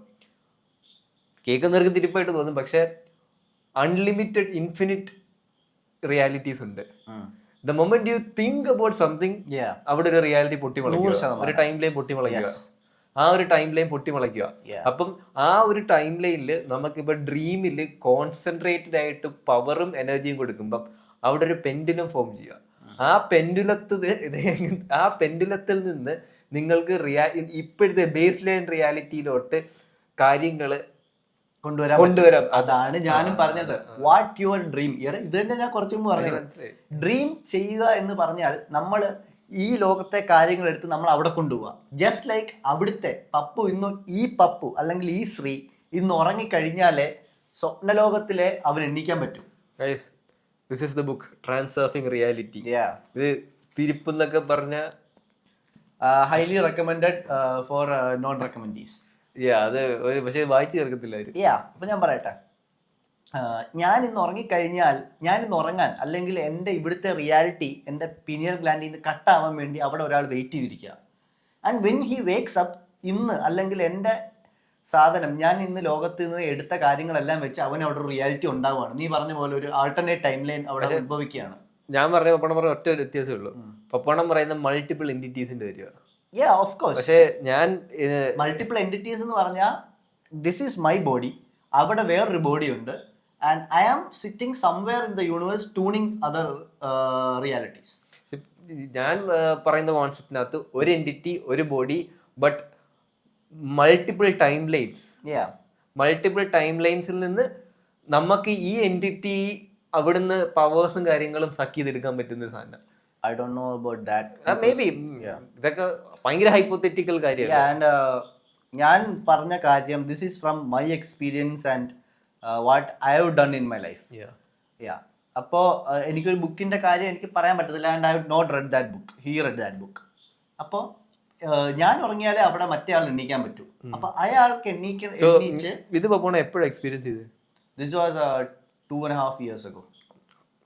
കേൾക്കുന്നവർക്ക് തിരിപ്പായിട്ട് തോന്നും, പക്ഷെ അൺലിമിറ്റഡ് ഇൻഫിനിറ്റ് റിയാലിറ്റീസ് ഉണ്ട്. The moment you think about something, അവിടെ ഒരു റിയാലിറ്റി പൊട്ടിമുളയ്ക്കുക, ഒരു ടൈം ലൈൻ പൊട്ടിമുളയ്ക്കുക, ആ ഒരു ടൈം ലൈൻ പൊട്ടിമുളയ്ക്കുക. അപ്പം ആ ഒരു ടൈം ലൈനിൽ നമുക്കിപ്പോൾ ഡ്രീമിൽ കോൺസെൻട്രേറ്റഡ് ആയിട്ട് പവറും എനർജിയും കൊടുക്കുമ്പം അവിടെ ഒരു പെൻഡുലം ഫോം ചെയ്യുക. ആ പെൻഡുലത്തിൽ നിന്ന് നിങ്ങൾക്ക് ഇപ്പോഴത്തെ ബേസ് ലൈൻ റിയാലിറ്റിയിലോട്ട് കാര്യങ്ങൾ കൊണ്ടുവരാം. അതാണ് ഞാനും പറഞ്ഞത്. What your dream. ഇത് തന്നെ ഞാൻ കുറച്ചു മുമ്പ് പറഞ്ഞത്. ഡ്രീം ചെയ്യുക എന്ന് പറഞ്ഞാൽ നമ്മൾ ഈ ലോകത്തെ കാര്യങ്ങൾ എടുത്ത് നമ്മൾ അവിടെ കൊണ്ടുപോവുക. ജസ്റ്റ് ലൈക്ക് അവിടുത്തെ പപ്പു ഈ പപ്പു അല്ലെങ്കിൽ ഈ ശ്രീ ഇന്ന് ഉറങ്ങിക്കഴിഞ്ഞാലേ സ്വപ്നലോകത്തിലെ അവൻ എണ്ണിക്കാൻ പറ്റും. This is the book transferring reality. ഇത് തിരിപ്പെന്നൊക്കെ പറഞ്ഞ ഹൈലി റെക്കമെൻഡഡ് ഫോർ നോൺ റെക്കമെൻഡീസ്. അത് പക്ഷേ വായിച്ചു ചേർക്കത്തില്ല. അപ്പൊ ഞാൻ പറയട്ടെ, ഞാൻ ഇന്ന് ഉറങ്ങാൻ അല്ലെങ്കിൽ എൻ്റെ ഇവിടുത്തെ റിയാലിറ്റി എൻ്റെ പിനിയൽ ഗ്ലാൻഡിൽ നിന്ന് കട്ടാവാൻ വേണ്ടി അവിടെ ഒരാൾ വെയിറ്റ് ചെയ്തിരിക്കുക. And when he wakes up, ഇന്ന് അല്ലെങ്കിൽ എൻ്റെ സാധനം ഞാൻ ഇന്ന് ലോകത്ത് നിന്ന് എടുത്ത കാര്യങ്ങളെല്ലാം വെച്ച് അവന് അവിടെ ഒരു റിയാലിറ്റി ഉണ്ടാവുകയാണ്. നീ പറഞ്ഞ പോലെ ഒരു ആൾട്ടർനേറ്റ് ടൈം ലൈൻ അവിടെ ഉത്ഭവിക്കുകയാണ്. ഞാൻ പപ്പണം പറഞ്ഞ ഒറ്റ വ്യത്യാസമേ ഉള്ളൂ. പപ്പണം പറയുന്ന മൾട്ടിപ്പിൾ എൻറ്റിറ്റീസിന്റെ വരിക. Of course. പക്ഷേ ഞാൻ മൾട്ടിപ്പിൾ എൻറ്റിറ്റീസ് എന്ന് പറഞ്ഞാൽ ദിസ് ഈസ് മൈ ബോഡി, അവിടെ വേറൊരു ബോഡി ഉണ്ട്, and I am sitting somewhere in the universe tuning other realities. ഞാൻ പറയുന്ന കോൺസെപ്റ്റിനകത്ത് ഒരു എൻറ്റിറ്റി, ഒരു body, but multiple timelines. Multiple time ലൈൻസിൽ നിന്ന് നമുക്ക് ഈ എൻറ്റിറ്റി അവിടുന്ന് പവേഴ്സും കാര്യങ്ങളും സക്ക് ചെയ്തെടുക്കാൻ പറ്റുന്ന ഒരു സാധനം. I don't know about that. Maybe. ഇതൊക്കെ ഭയങ്കര ഹൈപ്പോത്തറ്റിക്കൽ കാര്യമാണ്. And ഞാൻ പറഞ്ഞ കാര്യം, this is from my experience and what I have done in my life. അപ്പോൾ എനിക്കൊരു ബുക്കിന്റെ കാര്യം എനിക്ക് പറയാൻ പറ്റത്തില്ല. And I have not read that book, he read that book. അപ്പോൾ ഞാൻ ഉറങ്ങിയാലേ അവിടെ മറ്റേ ആൾ എണ്ണീക്കാൻ പറ്റൂ. അപ്പൊ അയാൾക്ക് എണ്ണീച്ച് ഇത് പോണ എപ്പോഴും എക്സ്പീരിയൻസ് ചെയ്ത്? This was 2.5 years ago.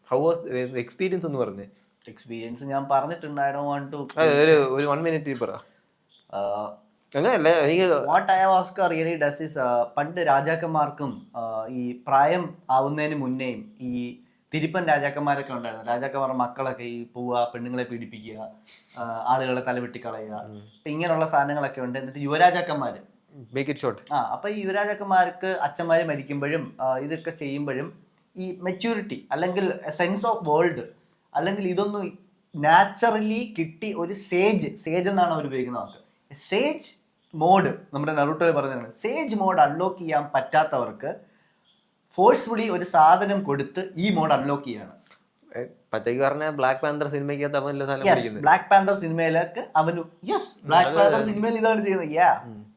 How was the experience എന്ന് പറഞ്ഞേ? എക്സ്പീരിയൻസ് ഞാൻ പറഞ്ഞിട്ടുണ്ട്. I don't want to. ഒരു 1 minute പറ. അങ്ങനെയല്ല, വാട്ട് അയവാസ്ക റിയലി ഡസ് ഇസ്, പണ്ട് രാജാക്കന്മാർക്കും ഈ പ്രായം ആവുന്നതിന് മുന്നേയും ഈ തിരുപ്പൻ രാജാക്കന്മാരൊക്കെ ഉണ്ടായിരുന്നു. രാജാക്കന്മാരുടെ മക്കളൊക്കെ ഈ പോവുക, പെണ്ണുങ്ങളെ പീഡിപ്പിക്കുക, ആളുകളെ തലവെട്ടിക്കളയുക, അപ്പൊ ഇങ്ങനെയുള്ള സാധനങ്ങളൊക്കെ ഉണ്ട്. എന്നിട്ട് യുവരാജാക്കന്മാര് അപ്പൊ ഈ യുവരാജാക്കന്മാർക്ക് അച്ഛന്മാര് മരിക്കുമ്പോഴും ഇതൊക്കെ ചെയ്യുമ്പോഴും ഈ മെച്യൂരിറ്റി അല്ലെങ്കിൽ സെൻസ് ഓഫ് വേൾഡ് അല്ലെങ്കിൽ ഇതൊന്നും നാച്ചുറലി കിട്ടി ഒരു സേജ് എന്നാണ് അവർ ഉപയോഗിക്കുന്ന വാക്ക്. സേജ് മോഡ് നമ്മുടെ നറൂട്ടോയിൽ പറഞ്ഞതാണ്. സേജ് മോഡ് അൺലോക്ക് ചെയ്യാൻ പറ്റാത്തവർക്ക് ഫോഴ്സ്ഫുള്ളി ഒരു സാധനം കൊടുത്ത് ഈ മോഡ് അൺലോക്ക് ചെയ്യാണ്. പച്ചയ്ക്ക് പറഞ്ഞ ബ്ലാക്ക് പാന്തർ സിനിമയ്ക്കകത്ത് അവൻ സാധനം യെസ് പിടിക്കുന്നത്. ബ്ലാക്ക് പാന്തർ സിനിമയിലേക്ക് അവന് യെസ് ബ്ലാക്ക് പാന്തർ സിനിമയിൽ ഇതാണ് ചെയ്യുന്നത്.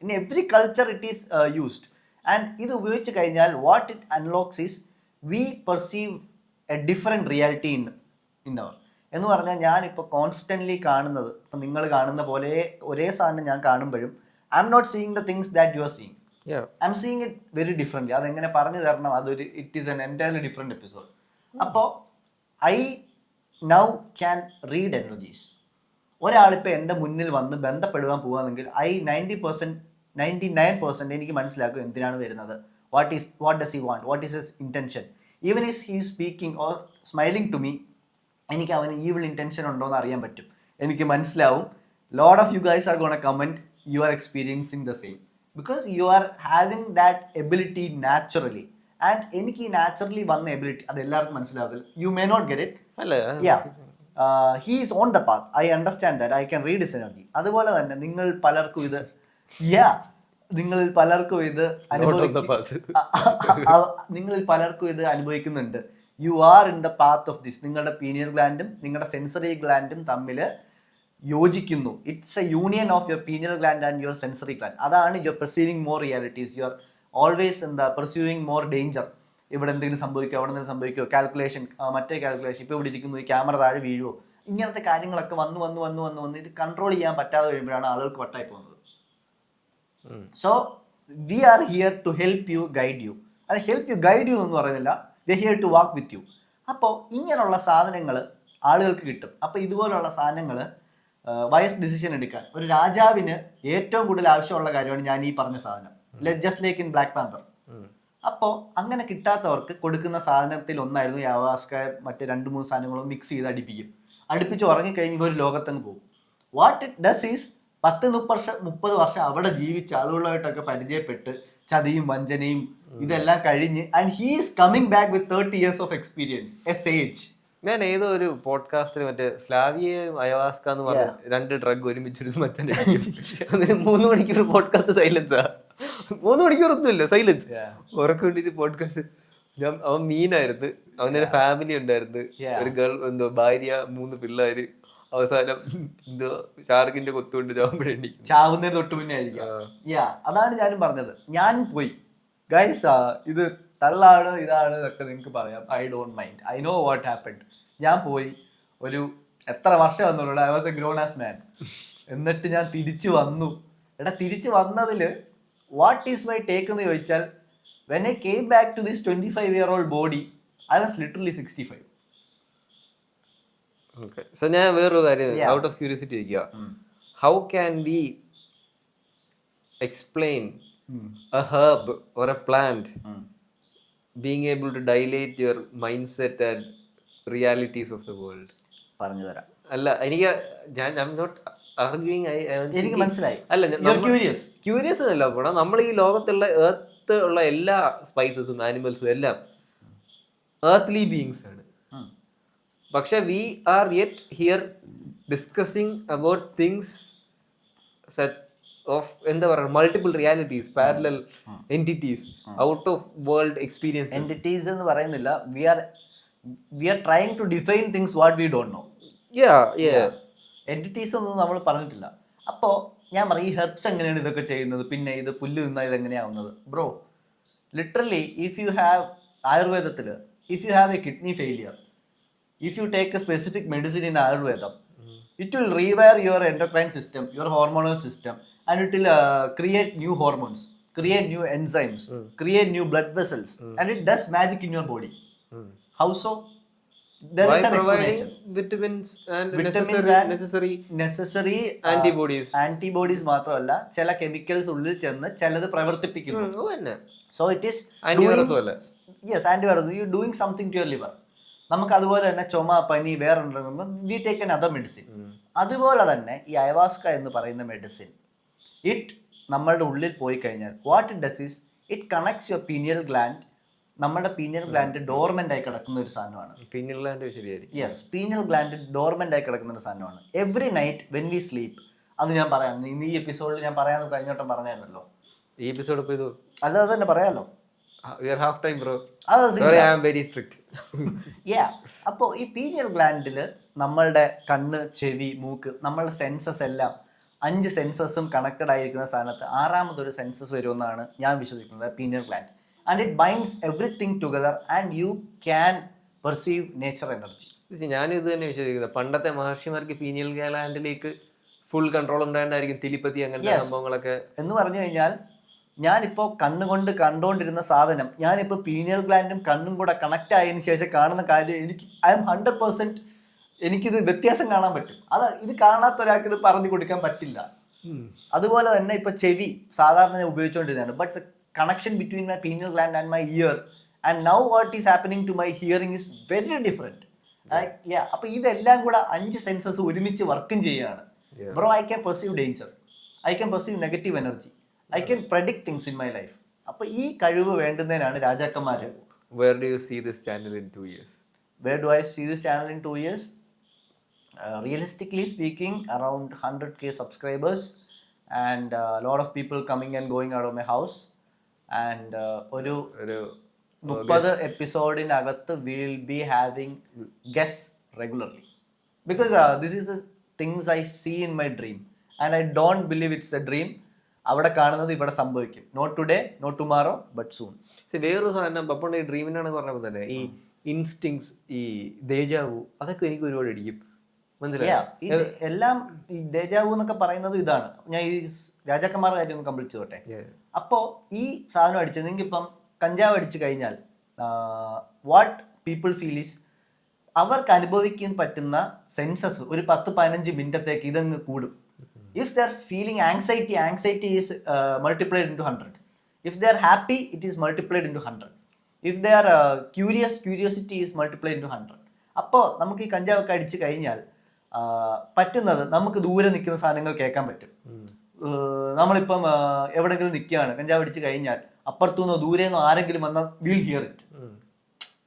In every culture it is used. And ഇത് ഉപയോഗിച്ച് കഴിഞ്ഞാൽ what it unlocks is we perceive a different reality in our. എന്ന് പറഞ്ഞാൽ ഞാനിപ്പോൾ കോൺസ്റ്റൻ്റ്ലി കാണുന്നത്, ഇപ്പം നിങ്ങൾ കാണുന്ന പോലെ ഒരേ സാധനം ഞാൻ കാണുമ്പോഴും I M not seeing the things that you are seeing. I'm seeing it very differently. അതെങ്ങനെ പറഞ്ഞു തരണം, അതൊരു it is an entirely different episode. അപ്പോൾ I now can read energies. ഒരാളിപ്പോൾ എൻ്റെ മുന്നിൽ വന്ന് ബന്ധപ്പെടുവാൻ പോവുകയാണെങ്കിൽ 99% എനിക്ക് മനസ്സിലാക്കും എന്തിനാണ് വരുന്നത്, what does he want, what is his intention. Even is he speaking or smiling to me, എനിക്ക് അവന് ഈവിൾ ഇൻറ്റൻഷൻ ഉണ്ടോ എന്ന് അറിയാൻ പറ്റും, എനിക്ക് മനസ്സിലാവും. Lot of you guys are gonna comment you are experiencing the same because you are having that ability naturally. And എനിക്ക് ഈ നാച്ചുറലി വന്ന എബിലിറ്റി അത് എല്ലാവർക്കും മനസ്സിലാവില്ല. You may not get it. He is on the path. I understand that. I can read his energy. അതുപോലെ തന്നെ നിങ്ങൾ പലർക്കും ഇത് നിങ്ങളിൽ പലർക്കും ഇത് അനുഭവിക്കുന്നുണ്ട്. You are in the path of this. നിങ്ങളുടെ പീനിയൽ ഗ്ലാൻഡും നിങ്ങളുടെ സെൻസറി ഗ്ലാൻഡും തമ്മിൽ യോജിക്കുന്നു. It's a union of your pineal gland and your sensory gland. അതാണ് you are perceiving more realities. You are always perceiving more danger. ഇവിടെ എന്തെങ്കിലും സംഭവിക്കുമോ, അവിടെ എന്തെങ്കിലും സംഭവിക്കുമോ, കാൽക്കുലേഷൻ, മറ്റേ കാൽക്കുലേഷൻ, ഇപ്പോൾ ഇവിടെ ഇരിക്കുന്നു, ഈ ക്യാമറ താഴെ വീഴുമോ, ഇങ്ങനത്തെ കാര്യങ്ങളൊക്കെ വന്ന് ഇത് കൺട്രോൾ ചെയ്യാൻ പറ്റാതെ വരുമ്പോഴാണ് ആളുകൾക്ക് വട്ടായി പോകുന്നത്. So we are here to help you, guide you. അത് ഹെൽപ്പ് യു ഗൈഡ് യു എന്ന് പറയുന്നില്ല, we are here to walk with you. അപ്പോൾ ഇങ്ങനെയുള്ള സാധനങ്ങൾ ആളുകൾക്ക് കിട്ടും. അപ്പോൾ ഇതുപോലുള്ള സാധനങ്ങൾ വയസ് ഡിസിഷൻ എടുക്കാൻ ഒരു രാജാവിന് ഏറ്റവും കൂടുതൽ ആവശ്യമുള്ള കാര്യമാണ് ഞാൻ ഈ പറഞ്ഞ സാധനം. Just like in Black Panther. അപ്പോൾ അങ്ങനെ കിട്ടാത്തവർക്ക് കൊടുക്കുന്ന സാധനത്തിൽ ഒന്നായിരുന്നു യാവാസ്ക. മറ്റേ 2-3 സാധനങ്ങളും മിക്സ് ചെയ്ത് അടുപ്പിച്ച് ഉറങ്ങിക്കഴിഞ്ഞ് ഒരു ലോകത്തങ്ങ് പോകും. വാട്ട് ഇറ്റ് ഡസ് ഈസ് 10-30 വർഷം അവിടെ ജീവിച്ച ആളുകളായിട്ടൊക്കെ പരിചയപ്പെട്ട് ചതിയും വഞ്ചനയും ഇതെല്ലാം കഴിഞ്ഞ് and he is coming back with 30 years of experience, A sage. ഞാൻ ഏതോ ഒരു പോഡ്കാസ്റ്റിൽ മറ്റേ സ്ലാവിയയും അയവാസ്ക എന്ന് പറഞ്ഞ 2 ഡ്രഗ് ഒരുമിച്ചെടുത്ത് മറ്റേ 3 മണിക്കൂർ പോഡ്കാസ്റ്റ് സൈലൻസാ. 3 മണിക്കൂറൊന്നുമില്ല, സൈലൻസ്. ഉറക്കം വേണ്ടിട്ട് പോഡ്കാസ്റ്റ്. അവൻ മീനായിരുന്നു, അവനൊരു ഫാമിലി ഉണ്ടായിരുന്നു, ഒരു ഗേൾ, എന്തോ ഭാര്യ, 3 പിള്ളേര്. അവസാനം എന്തോ ഷാർക്കിന്റെ കൊത്തുകൊണ്ട് ചാവുന്നതിന് തൊട്ട് മുന്നേ ആയിരിക്കും. അതാണ് ഞാനും പറഞ്ഞത്. ഞാൻ പോയി ഗൈസ്, ഇത് തള്ളാണ് ഇതാണ് ഇതൊക്കെ നിങ്ങൾക്ക് പറയാം, I don't mind, I know what happened. ഞാൻ പോയി ഒരു എത്ര വർഷം വന്നുള്ളൂ, I was a grown ass man. എന്നിട്ട് ഞാൻ തിരിച്ചു വന്നു. തിരിച്ചു വന്നതിൽ വാട്ട് ഈസ് മൈ ടേക്ക് എന്ന് ചോദിച്ചാൽ, when I came back to this 25-year-old body, I was literally 65. So ഞാൻ വേറൊരു കാര്യം ഔട്ട് ഓഫ് ക്യൂരിയോസിറ്റി ചോദിക്കുക, how can we explain a herb or a plant being able to dilate your mindset and realities of the world? പറഞ്ഞു തരാം. അല്ല, എനിക്ക് I'm not arguing. എനിക്ക് മനസ്സിലായി. അല്ല, ക്യൂരിയസ് എന്നല്ല പോണം. നമ്മൾ ഈ ലോകത്തുള്ള എർത്ത് ഉള്ള എല്ലാ സ്പൈസസും ആനിമൽസും എല്ലാം earthly beings ആണ്. പക്ഷെ we are yet here discussing about things of എന്താ പറയുക, multiple realities, parallel entities, out of world experience. Entities എന്ന് പറയുന്നില്ല, we are trying to define things what we don't know. Entities ഒന്നും നമ്മൾ പറഞ്ഞിട്ടില്ല. അപ്പോൾ ഞാൻ പറയും, ഈ ഹെർബ്സ് എങ്ങനെയാണ് ഇതൊക്കെ ചെയ്യുന്നത്, പിന്നെ ഇത് പുല്ല് തിന്നാൽ ഇതെങ്ങനെയാവുന്നത്. Bro, literally if you have ആയുർവേദത്തിൽ, if you have a kidney failure, if you take a specific medicine in ആയുർവേദം, it will rewire your endocrine system, your hormonal system, and it will create new hormones, create new enzymes, create new blood vessels, and it does magic in your body. How so? There is an explanation. Vitamins and necessary antibodies മാത്രമല്ല, ചില chemicals ഉള്ളിൽ ചെന്ന് ചിലത് പ്രവർത്തിപ്പിക്കുന്നു. So it is antivirus പോലെ. Yes, antivirus. You are doing something to your liver. നമുക്ക് അതുപോലെ തന്നെ ചുമ, പനി വേറെ ഉണ്ടെങ്കിൽ we take N other medicine. അതുപോലെ തന്നെ ഈ അയവാസ്ക എന്ന് പറയുന്ന മെഡിസിൻ, ഇറ്റ് നമ്മളുടെ ഉള്ളിൽ പോയി കഴിഞ്ഞാൽ what it does is it connects your pineal gland. നമ്മുടെ പീനിയൽ ഗ്ലാൻഡ് ഡോർമെന്റ് ആയി കിടക്കുന്ന ഒരു സാധനമാണ്. പീനിയൽ ഗ്ലാൻഡ് ശരിയായിരിക്കും. യെസ്, പീനിയൽ ഗ്ലാൻഡ് ഡോർമെന്റ് ആയി കിടക്കുന്ന ഒരു സാധനമാണ്. Every night when we sleep, അത് ഞാൻ പറയാം, ഈ എപ്പിസോഡിൽ ഞാൻ പറയാൻ കഴിഞ്ഞോട്ടം പറഞ്ഞായിരുന്നല്ലോ. ഈ എപ്പിസോഡ് ഇപ്പോൾ ഇത് അത് തന്നെ പറയാമല്ലോ. We are half time, bro. അത് Sorry, I am very strict. അപ്പോൾ ഈ പീനിയൽ ഗ്ലാൻഡിൽ നമ്മളുടെ കണ്ണ്, ചെവി, മൂക്ക്, നമ്മളുടെ സെൻസസ് എല്ലാം 5 സെൻസസും കണക്റ്റഡ് ആയിരിക്കുന്ന സ്ഥാനത്ത് 6ാമതൊരു സെൻസസ് വരുമെന്നാണ് ഞാൻ വിശ്വസിക്കുന്നത്, pineal gland. And it binds everything together and you can perceive nature energy. ഞാനും ഇത് തന്നെ വിശ്വസിക്കുന്നത്. പണ്ടത്തെ മഹർഷിമാർക്ക് പീനിയൽ ഗ്ലാൻഡിലേക്ക് ഫുൾ കൺട്രോൾ ഉണ്ടായിട്ടായിരിക്കും തിലിപ്പതി അങ്ങനത്തെ സംഭവങ്ങളൊക്കെ. എന്ന് പറഞ്ഞു കഴിഞ്ഞാൽ ഞാനിപ്പോൾ കണ്ണുകൊണ്ട് കണ്ടുകൊണ്ടിരുന്ന സാധനം ഞാനിപ്പോൾ പീനിയൽ ഗ്ലാൻഡും കണ്ണും കൂടെ കണക്ട് ആയതിനു ശേഷം കാണുന്ന കാര്യം എനിക്ക് ഐ എം 100% എനിക്കിത് വ്യത്യാസം കാണാൻ പറ്റും. അത് ഇത് കാണാത്ത ഒരാൾക്ക് ഇത് പറഞ്ഞു കൊടുക്കാൻ പറ്റില്ല. അതുപോലെ തന്നെ ഇപ്പൊ ചെവി സാധാരണ ഞാൻ ഉപയോഗിച്ചുകൊണ്ടിരുന്നതാണ്. But the connection between my pineal gland and my ear and now what is happening to my hearing is very different. അപ്പൊ ഇതെല്ലാം കൂടെ 5 സെൻസസ് ഒരുമിച്ച് വർക്കും ചെയ്യുകയാണ്. Bro, I can perceive danger, I can perceive negative energy, I can predict things in my life. അപ്പൊ ഈ കഴിവ് വേണ്ടുന്നതിനാണ് രാജാക്കന്മാര്. Where do you see this channel in 2 years? Where do I see this channel in 2 years? Realistically speaking, around 100k subscribers and a lot of people coming and going out of my house. And ഒരു 30 എപ്പിസോഡിനകത്ത് we'll be having guests regularly. Because this is the things I see in my dream. And I don't believe it's a dream. അവിടെ കാണുന്നത് ഇവിടെ സംഭവിക്കും. Not today, not tomorrow, but soon. വേറൊരു സാധനം പപ്പുണ്ട്, ഈ ഡ്രീമിനാണ് പറഞ്ഞപ്പോൾ തന്നെ ഈ ഇൻസ്റ്റിങ്സ്, ഈ ദേജാവു, അതൊക്കെ എനിക്ക് ഒരുപാട് അടിക്കും. മനസ്സിലായി? എല്ലാം ഈ ദേജാവു എന്നൊക്കെ പറയുന്നത് ഇതാണ്. ഞാൻ ഈ രാജാക്കന്മാരുടെ കാര്യം ഒന്ന് കംപ്ലീറ്റ് ചെയ്തോട്ടെ. അപ്പോൾ ഈ സാധനം അടിച്ചത് നിങ്ങൾക്ക് ഇപ്പം കഞ്ചാവ് അടിച്ചു കഴിഞ്ഞാൽ വാട്ട് പീപ്പിൾ ഫീൽ ഈസ് അവർക്ക് അനുഭവിക്കാൻ പറ്റുന്ന സെൻസസ് ഒരു 10-15 മിനിറ്റത്തേക്ക് ഇതങ്ങ് കൂടും. If they are feeling anxiety, anxiety is multiplied into 100. If they are happy, it is multiplied into 100. If they are curious, curiosity is multiplied into 100. അപ്പോൾ നമുക്ക് ഈ കഞ്ചാവൊക്കെ അടിച്ചു കഴിഞ്ഞാൽ പറ്റുന്നത് നമുക്ക് ദൂരെ നിൽക്കുന്ന സാധനങ്ങൾ കേൾക്കാൻ പറ്റും. നമ്മളിപ്പം എവിടെയെങ്കിലും നിൽക്കുകയാണ്, കഞ്ചാവ് അടിച്ചു കഴിഞ്ഞാൽ അപ്പുറത്തുനിന്നോ ദൂരെ നിന്നോ ആരെങ്കിലും വന്നാൽ വിൽ ഹിയർ ഇറ്റ്.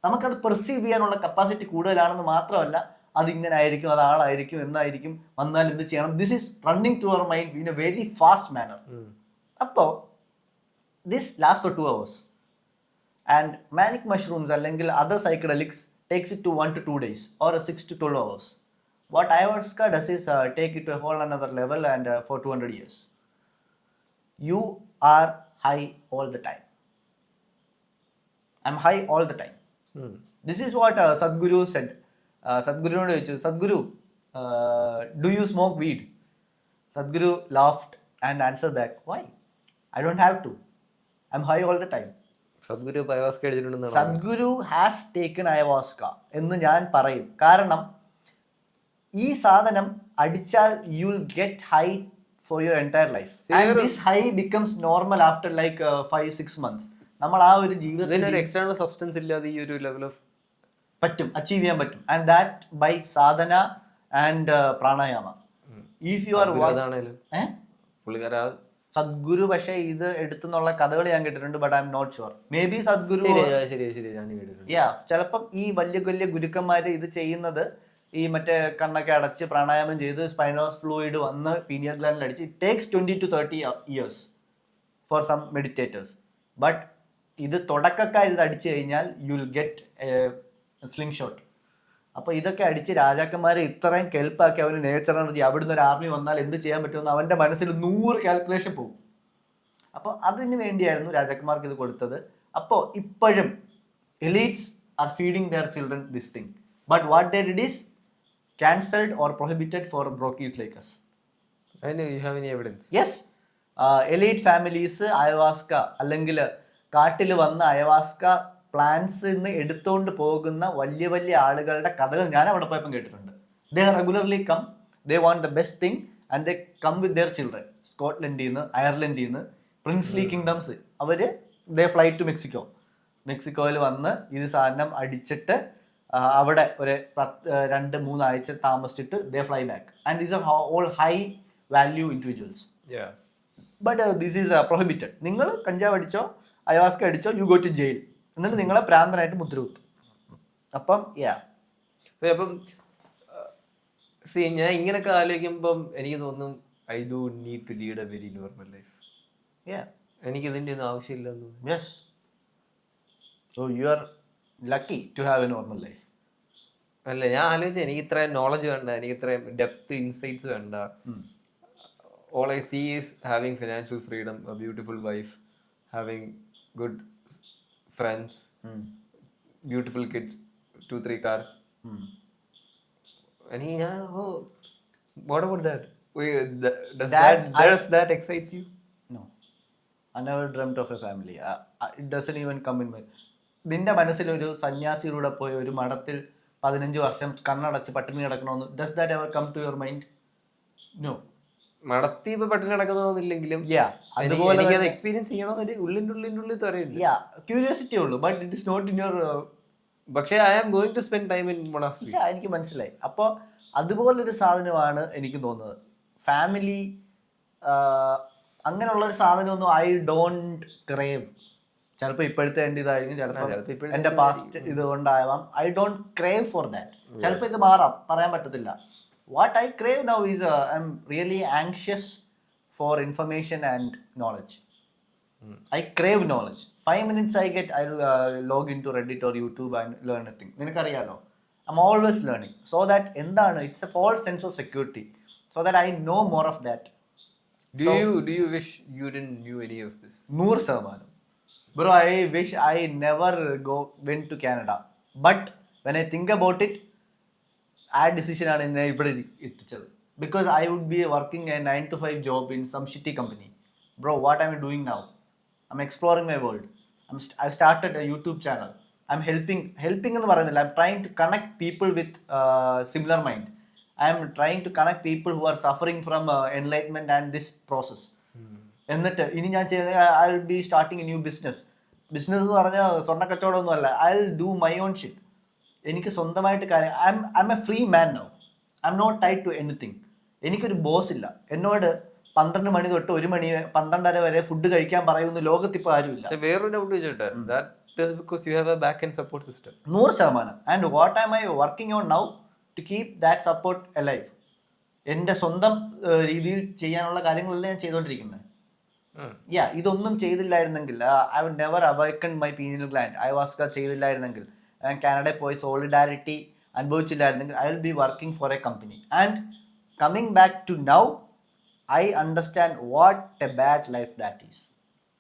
നമുക്കത് പെർസീവ് ചെയ്യാനുള്ള കപ്പാസിറ്റി കൂടുതലാണെന്ന് മാത്രമല്ല, അതിങ്ങനെ ആയിരിക്കും, അത് ആളായിരിക്കും, എന്നായിരിക്കും, വന്നാൽ എന്ത് ചെയ്യണം, this is running to our mind in a very fast manner. അപ്പോൾ this last for 2 hours and magic mushrooms അല്ലെങ്കിൽ other psychedelics takes it to 1 to 2 days or 6 to 12 hours. What ayahuasca does is take it to a whole another level and for 200 years. You are high all the time. I'm high all the time. This is what Sadhguru said. Sadhguru ചോദിച്ചു, Sadhguru, do you smoke weed? Sadhguru laughed and answered back, why? I don't have to. I'm high all the time. Sadhguru ayahuasca എടുത്തിട്ടുണ്ടെന്നാണ്. Sadhguru has taken ayahuasca എന്ന് ഞാൻ പറയും. കാരണം ഈ സാധനം അടിച്ചാൽ you will get high for your entire life. And this high becomes normal after like 5-6 months. നമ്മൾ ആ ഒരു ജീവിതത്തിൽ ഒരു എക്സ്റ്റേണൽ സബ്സ്റ്റൻസ് ഇല്ലാതെ ഈ ഒരു ലെവൽ ഓഫ് പറ്റും, അച്ചീവ് ചെയ്യാൻ പറ്റും. And that by sadhana and pranayama. If you are Sadhguru പക്ഷേ ഇത് എടുത്തുന്നുള്ള കഥകൾ ഞാൻ കേട്ടിട്ടുണ്ട്, but I M not sure. May be Sadhguru ചിലപ്പം ഈ വലിയ വലിയ ഗുരുക്കന്മാര് ഇത് ചെയ്യുന്നത് ഈ മറ്റേ കണ്ണൊക്കെ അടച്ച് പ്രാണായാമം ചെയ്ത് സ്പൈനോസ് ഫ്ലൂയിഡ് വന്ന് പീനിയൽ ഗ്ലാൻഡിൽ അടിച്ച് it takes 20 to 30 years for some meditators. But ഇത് തുടക്കക്കാർ ഇത് അടിച്ചു കഴിഞ്ഞാൽ you will get slingshot. അപ്പോൾ ഇതൊക്കെ അടിച്ച് രാജാക്കന്മാരെ ഇത്രയും കെൽപ്പാക്കി അവന് നേച്ചർ എനർജി, അവിടുന്ന് ഒരു ആർമി വന്നാൽ എന്ത് ചെയ്യാൻ പറ്റുമെന്ന് അവൻ്റെ മനസ്സിൽ 100 കാൽക്കുലേഷൻ പോകും. അപ്പോൾ അതിന് വേണ്ടിയായിരുന്നു രാജാക്കന്മാർക്ക് ഇത് കൊടുത്തത്. അപ്പോൾ ഇപ്പോഴും elites are feeding their children this thing, but what they did is cancelled or prohibited for brokies like us. I know you have any evidence. Yes. Elite families ayahuasca അല്ലെങ്കിൽ കാട്ടിൽ വന്ന അയവാസ്ക പ്ലാന്റ്സ് എടുത്തുകൊണ്ട് പോകുന്ന വലിയ വലിയ ആളുകളുടെ കഥകൾ ഞാൻ അവിടെ പോയപ്പോൾ കേട്ടിട്ടുണ്ട്. They regularly come, they want the best thing and they come with their children. സ്കോട്ട്ലൻഡിൽ നിന്ന്, അയർലൻഡിൽ നിന്ന്, പ്രിൻസ്ലി കിങ്ഡംസ്, അവർ ദേ ഫ്ലൈ ടു മെക്സിക്കോ. മെക്സിക്കോയിൽ വന്ന് ഇത് സാധനം അടിച്ചിട്ട് അവിടെ ഒരു 2-3 ആഴ്ച താമസിച്ചിട്ട് they fly back. And these are all high value individuals. But this is prohibited. നിങ്ങൾ കഞ്ചാവ് അടിച്ചോ അയവാസ്ക അടിച്ചോ യു ഗോ ടു ജയിൽ, എന്നിട്ട് നിങ്ങളെ പ്രാന്തനായിട്ട് മുദ്ര കുത്തും. അപ്പം ഞാൻ ഇങ്ങനെയൊക്കെ ആലോചിക്കുമ്പം എനിക്ക് തോന്നും I do need to lead a very normal life. എനിക്ക് ഇതിൻ്റെ ഒന്നും ആവശ്യമില്ലെന്ന്. Yes, So you are lucky to have a normal life. അല്ല, ഞാൻ ആലോചിച്ച എനിക്ക് ഇത്രയും നോളജ് വേണ്ട, എനിക്ക് ഇത്രയും ഡെപ്ത് ഇൻസൈറ്റ്സ് വേണ്ട. All I see is having financial freedom, a beautiful wife, having good friends, beautiful kids, 2-3 cars. And what about that? Does that excites you? No. I never dreamt of a family. It doesn't even come in my... നിന്റെ മനസ്സിൽ ഒരു സന്യാസിയിലൂടെ പോയി ഒരു മഠത്തിൽ 15 വർഷം കണ്ണടച്ച് പട്ടിണി കിടക്കണമെന്ന് does that ever come to your mind? No. മടത്തി ഇപ്പൊ പട്ടിണി നടക്കുന്നതെന്നില്ലെങ്കിലും അതുപോലെ എനിക്കത് എക്സ്പീരിയൻസ് ചെയ്യണമെന്ന് ഉള്ളിൻ്റെ തറയുണ്ട്. ക്യൂരിയോസിറ്റി ഉള്ളൂ, but it is not in your... പക്ഷേ I am going to spend time in monasteries. എനിക്ക് മനസ്സിലായി. അപ്പോൾ അതുപോലൊരു സാധനമാണ് എനിക്ക് തോന്നുന്നത്. ഫാമിലി അങ്ങനെയുള്ളൊരു സാധനമൊന്നും ഐ ഡോണ്ട് ക്രേവ്. ചിലപ്പോൾ ഇപ്പോഴത്തെ എൻ്റെ ഇതായിരിക്കും, ചിലപ്പോൾ എൻ്റെ പാസ്റ്റ് ഇതുകൊണ്ടാവാം. I don't crave for that. ചിലപ്പോൾ ഇത് മാറാം, പറയാൻ പറ്റത്തില്ല. What I crave now is I am really anxious for information and knowledge. I crave knowledge. 5 minutes I'll log into Reddit or YouTube and learn a thing. നിനക്കറിയാലോ, I'm always learning. So that എന്താണ്, it's a false sense of security. So that I know more of that. Do you wish you didn't knew any of this? 100%. Bro, I wish I never went to Canada. But when I think about it, ആ decision ആണ് എന്നെ ഇവിടെ എത്തിച്ചത്. Because I would be working a 9 to 5 job in some shitty company. Bro, what am I doing now? I'm exploring my world. I've started a YouTube channel. I'm helping എന്ന് പറയുന്നില്ല. I'm trying to connect people with similar mind. I'm trying to connect people who are suffering from enlightenment and this process. എന്നിട്ട് ഇനി ഞാൻ ചെയ്യുന്നത്, I'll be starting a new business. Business എന്ന് പറഞ്ഞാൽ സ്വർണ്ണ കച്ചവടമൊന്നും അല്ല. I'll do my own shit. എനിക്ക് സ്വന്തമായിട്ട് കാര്യം, I'm a free man now. I'm not tied to anything. എനിക്കൊരു ബോസ് ഇല്ല. എന്നോട് 12 മണി തൊട്ട് 1 മണി 12:30 വരെ ഫുഡ് കഴിക്കാൻ പറയുന്ന ലോകത്തിപ്പോ ആരുമില്ല. വേറൊരു ഡൗട്ട് ചോദിച്ചോട്ടെ, that is because you have a back end support system. 100%. And what am I working on now to keep that support alive? എൻ്റെ സ്വന്തം രീതിയിൽ ചെയ്യാനുള്ള കാര്യങ്ങളെല്ലാം ഞാൻ ചെയ്തുകൊണ്ടിരിക്കുന്നത്. ഇതൊന്നും ചെയ്തില്ലായിരുന്നെങ്കിൽ, I would never awaken my pineal gland. ayahuasca ചെയ്തില്ലായിരുന്നെങ്കിൽ, ഞാൻ കാനഡയിൽ പോയി solidarity അനുഭവിച്ചില്ലായിരുന്നെങ്കിൽ, I will be working for a company. And coming back to now, I understand what a bad life that is.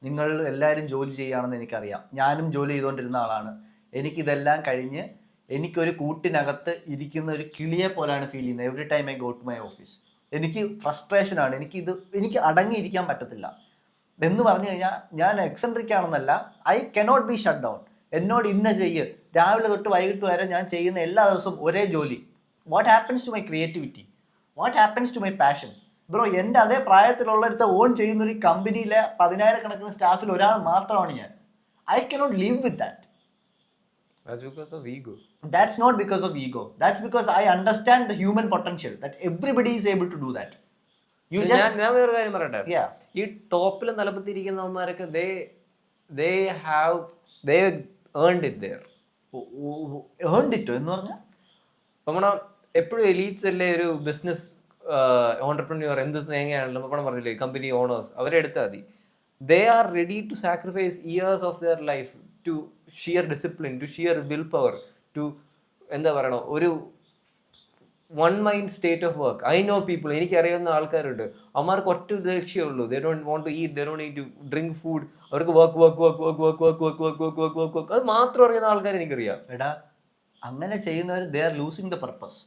നിങ്ങൾ എല്ലാവരും ജോലി ചെയ്യുകയാണെന്ന് എനിക്കറിയാം. ഞാനും ജോലി ചെയ്തുകൊണ്ടിരുന്ന ആളാണ്. എനിക്കിതെല്ലാം കഴിഞ്ഞ് എനിക്കൊരു കൂട്ടിനകത്ത് ഇരിക്കുന്ന ഒരു കിളിയെ പോലെയാണ് ഫീൽ ചെയ്യുന്നത് every time I go to my office. എനിക്ക് ഫ്രസ്ട്രേഷനാണ്. എനിക്ക് അടങ്ങിയിരിക്കാൻ പറ്റത്തില്ല. എന്ന് പറഞ്ഞു കഴിഞ്ഞാൽ ഞാൻ എക്സെൻട്രിക് ആണെന്നല്ല, I cannot be shut down. എന്നോട് ഇന്ന ചെയ്യ്, രാവിലെ തൊട്ട് വൈകിട്ട് വരെ ഞാൻ ചെയ്യുന്ന എല്ലാ ദിവസവും ഒരേ ജോലി. What happens to my creativity? What happens to my passion? Bro, എൻ്റെ അതേ പ്രായത്തിലുള്ളടുത്ത് ഓൺ ചെയ്യുന്ന ഒരു കമ്പനിയിലെ 10,000 സ്റ്റാഫിൽ ഒരാൾ മാത്രമാണ് ഞാൻ. I cannot live with that. That's because of ego. That's not because of ego. That's because I understand the human potential, that everybody is able to do that. ഞാൻ വേറൊരു കാര്യം പറയട്ടെ. ഈ ടോപ്പിൽ നിലപ്പത്തിരിക്കുന്നവന്മാരൊക്കെ they earned it there. Earned it എന്ന് പറഞ്ഞാൽ നമ്മളെ എപ്പോഴും എലീറ്റ്സ് അല്ലേ ഒരു ബിസിനസ് ഓൺടർപ്രന്യൂർ, എന്ത് തേങ്ങയാണല്ലോ നമ്മൾ പറഞ്ഞില്ലേ, കമ്പനി ഓണേഴ്സ്, അവരെ എടുത്താൽ മതി. They are ready to sacrifice years of their life to sheer discipline, to sheer will power, to എന്താ പറയണോ, ഒരു one mind state of work. I know people, എനിക്കറിയാവുന്ന ആൾക്കാരുണ്ട്, അവന്മാർക്ക് ഒറ്റ ലക്ഷ്യമുള്ളൂ. They don't want to eat, they don't need to drink food. അവർക്ക് work അത് മാത്രം അറിയുന്ന ആൾക്കാർ എനിക്കറിയാം. എടാ, അങ്ങനെ ചെയ്യുന്നവർ they are losing the purpose.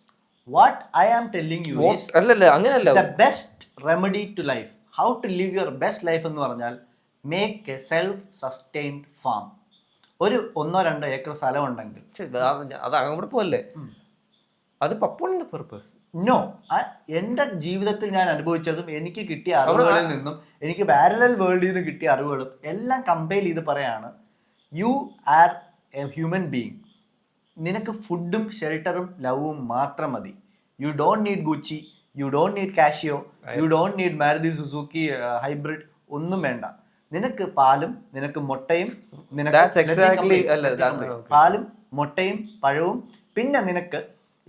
What I am telling you is the best remedy to life. How to live your best life എന്ന് പറഞ്ഞാൽ make a self-sustained farm. ഒരു 1-2 ഏക്കർ സ്ഥലം ഉണ്ടെങ്കിൽ അത് അങ്ങോട്ട് പോകല്ലേ, അത് പപ്പോളിന്റെ പർപ്പസ്. നോ, എൻ്റെ ജീവിതത്തിൽ ഞാൻ അനുഭവിച്ചതും എനിക്ക് കിട്ടിയ അറിവുകളിൽ നിന്നും എനിക്ക് പാരലൽ വേൾഡിൽ നിന്ന് കിട്ടിയ അറിവുകളും എല്ലാം കമ്പൈൽ ചെയ്ത് പറയാണ്, you are a human being. നിനക്ക് ഫുഡും ഷെൽട്ടറും ലവും മാത്രം മതി. You don't need Gucci, you don't need Casio, you don't need Maruti Suzuki hybrid, ഒന്നും വേണ്ട. നിനക്ക് പാലും നിനക്ക് മുട്ടയും, പാലും മുട്ടയും പഴവും, പിന്നെ നിനക്ക്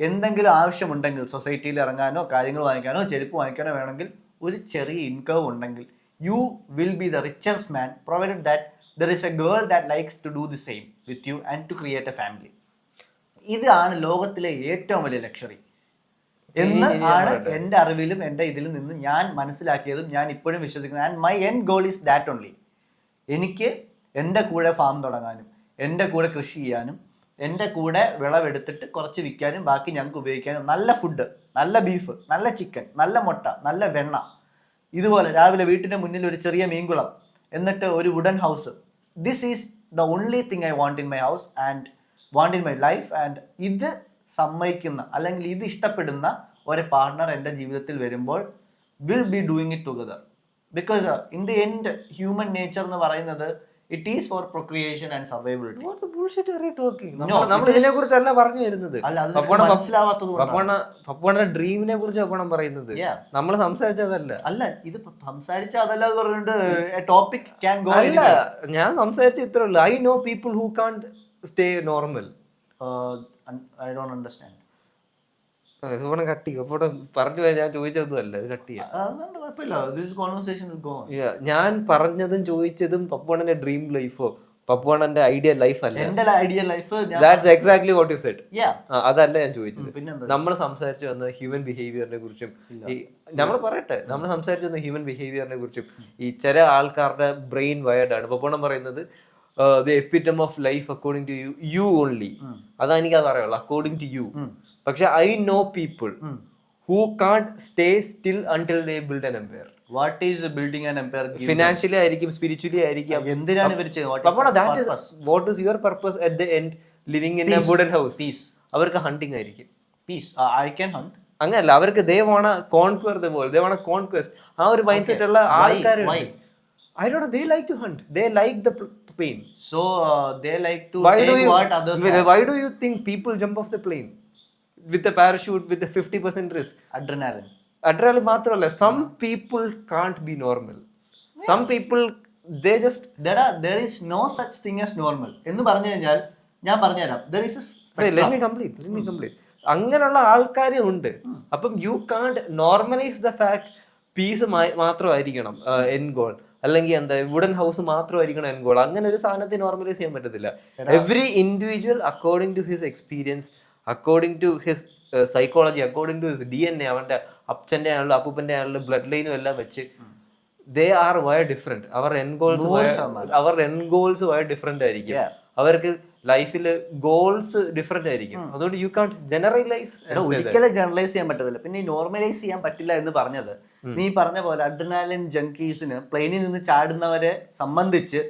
എന്തെങ്കിലും ആവശ്യമുണ്ടെങ്കിൽ സൊസൈറ്റിയിൽ ഇറങ്ങാനോ കാര്യങ്ങൾ വാങ്ങിക്കാനോ ചെരുപ്പ് വാങ്ങിക്കാനോ വേണമെങ്കിൽ ഒരു ചെറിയ ഇൻകം ഉണ്ടെങ്കിൽ U will B the richest man, provided that there is a girl that likes to do the same with you and to create a family. ഇതാണ് ലോകത്തിലെ ഏറ്റവും വലിയ ലക്ഷറി എന്ന് ആണ് എൻ്റെ അറിവിലും എൻ്റെ ഇതിൽ നിന്ന് ഞാൻ മനസ്സിലാക്കിയതും ഞാൻ ഇപ്പോഴും വിശ്വസിക്കുന്നത്. And my end goal is that only. എനിക്ക് എൻ്റെ കൂടെ ഫാം തുടങ്ങാനും എൻ്റെ കൂടെ കൃഷി ചെയ്യാനും എൻ്റെ കൂടെ വിളവെടുത്തിട്ട് കുറച്ച് വിൽക്കാനും ബാക്കി ഞങ്ങൾക്ക് ഉപയോഗിക്കാനും, നല്ല ഫുഡ്, നല്ല ബീഫ്, നല്ല ചിക്കൻ, നല്ല മുട്ട, നല്ല വെണ്ണ, ഇതുപോലെ രാവിലെ വീട്ടിൻ്റെ മുന്നിൽ ഒരു ചെറിയ മീൻകുളം, എന്നിട്ട് ഒരു wooden house. This is the only thing I want in my house and want in my life. And ഇത് സമ്മതിക്കുന്ന അല്ലെങ്കിൽ ഇത് ഇഷ്ടപ്പെടുന്ന ഒരു പാർട്ട്ണർ എൻ്റെ ജീവിതത്തിൽ വരുമ്പോൾ will be doing it together. Because in the end human nature എന്ന് പറയുന്നത് it is for procreation and survivability. നമ്മൾ ഇതിനെ കുറിച്ചല്ല പറഞ്ഞു വരുന്നത്, മനസ്സിലാവാത്തത് ഡ്രീമിനെ കുറിച്ച് പപ്പണം പറയുന്നത്, നമ്മൾ സംസാരിച്ചതല്ല. അല്ല, ഇത് സംസാരിച്ച അതല്ല പറഞ്ഞിട്ട് ടോപ്പിക് ക്യാൻ ഗോ. അല്ല, ഞാൻ സംസാരിച്ച ഇത്രേ ഉള്ളൂ. I know people who can't stay normal. I don't understand. കട്ടി പറഞ്ഞു ഞാൻ ചോദിച്ചതും അല്ല, ഇത് കട്ടിയാ. ഞാൻ പറഞ്ഞതും ചോദിച്ചതും പപ്പുവണ്ണന്റെ ഡ്രീം ലൈഫോ പപ്പുവണ്ണന്റെ ഐഡിയൽ ലൈഫ് അല്ല. എന്റെ ideal life that's exactly what you said. അതല്ല ഞാൻ ചോദിച്ചത്. നമ്മൾ സംസാരിച്ചു വന്ന ഹ്യൂമൻ ബിഹേവിയറിനെ കുറിച്ചും നമ്മൾ പറയട്ടെ, നമ്മൾ സംസാരിച്ചു വന്ന ഹ്യൂമൻ ബിഹേവിയറിനെ കുറിച്ചും ഈ ചില ആൾക്കാരുടെ ബ്രെയിൻ വയർഡ് ആണ്. പപ്പുവണ്ണൻ പറയുന്നത് the epitome of life according to you only. അതാ എനിക്ക് അത് അറിയുള്ളൂ, അക്കോർഡിംഗ് ടു യു. പക്ഷെ I know people who can't stay still until they build an empire. What is building an empire? Financially ആയിരിക്കും, spiritually ആയിരിക്കും. എന്തിനാണ് ഇവർ ചെയ്യുന്നത്? What is your purpose at the end? Living in a wooden house. Peace. അവർക്ക് hunting ആയിരിക്കും. Peace. I can hunt. അങ്ങനല്ല, അവർക്ക് they wanna conquer the world, they wanna conquest. ആ ഒരു മൈൻഡ് സെറ്റ് ഉള്ള ആൾക്കാർ. I don't know, they like to hunt, they like the plane. So they like to take what others have. Why do you think people jump off the plane with a parachute with a 50% risk? Adrenaline മാത്രമല്ല, some people can't be normal. Some people they just there is no such thing as normal എന്ന് പറഞ്ഞു കഴിഞ്ഞാൽ ഞാൻ പറഞ്ഞുതരാം. There is a let me complete. അങ്ങനെയുള്ള ആൾക്കാരെ ഉണ്ട്. അപ്പം you can't normalize the fact peace മാത്രമായിരിക്കണം എൻ ഗോൾ, അല്ലെങ്കിൽ എന്താ വുഡൻ ഹൗസ് മാത്രമായിരിക്കണം എൻ ഗോൾ. അങ്ങനെ ഒരു സാധനത്തെ നോർമലൈസ് ചെയ്യാൻ പറ്റത്തില്ല. Every individual according to his experience, according to his psychology, according to his DNA, അവന്റെ അപ്പച്ചന്റെ ആണല്ലോ അപ്പൂപ്പന്റെ ആണല്ലോ ബ്ലഡ് ലൈനും എല്ലാം വെച്ച് they are wired different. അവർ എൻ ഗോൾസ് വയർ ഡിഫറെന്റ് ആയിരിക്കും. അവർക്ക് ലൈഫിൽ ഗോൾസ് ഡിഫറെന്റ് ആയിരിക്കും. അതുകൊണ്ട് യു കാൺട്ട് ജനറലൈസ്. ഒരിക്കലും ജനറലൈസ് ചെയ്യാൻ പറ്റത്തില്ല. പിന്നെ നോർമലൈസ് ചെയ്യാൻ പറ്റില്ല എന്ന് പറഞ്ഞത് നീ പറഞ്ഞ പോലെ അഡ്രിനാലിൻ ജങ്കീസിന് പ്ലെയിനിൽ നിന്ന് ചാടുന്നവരെ സംബന്ധിച്ച്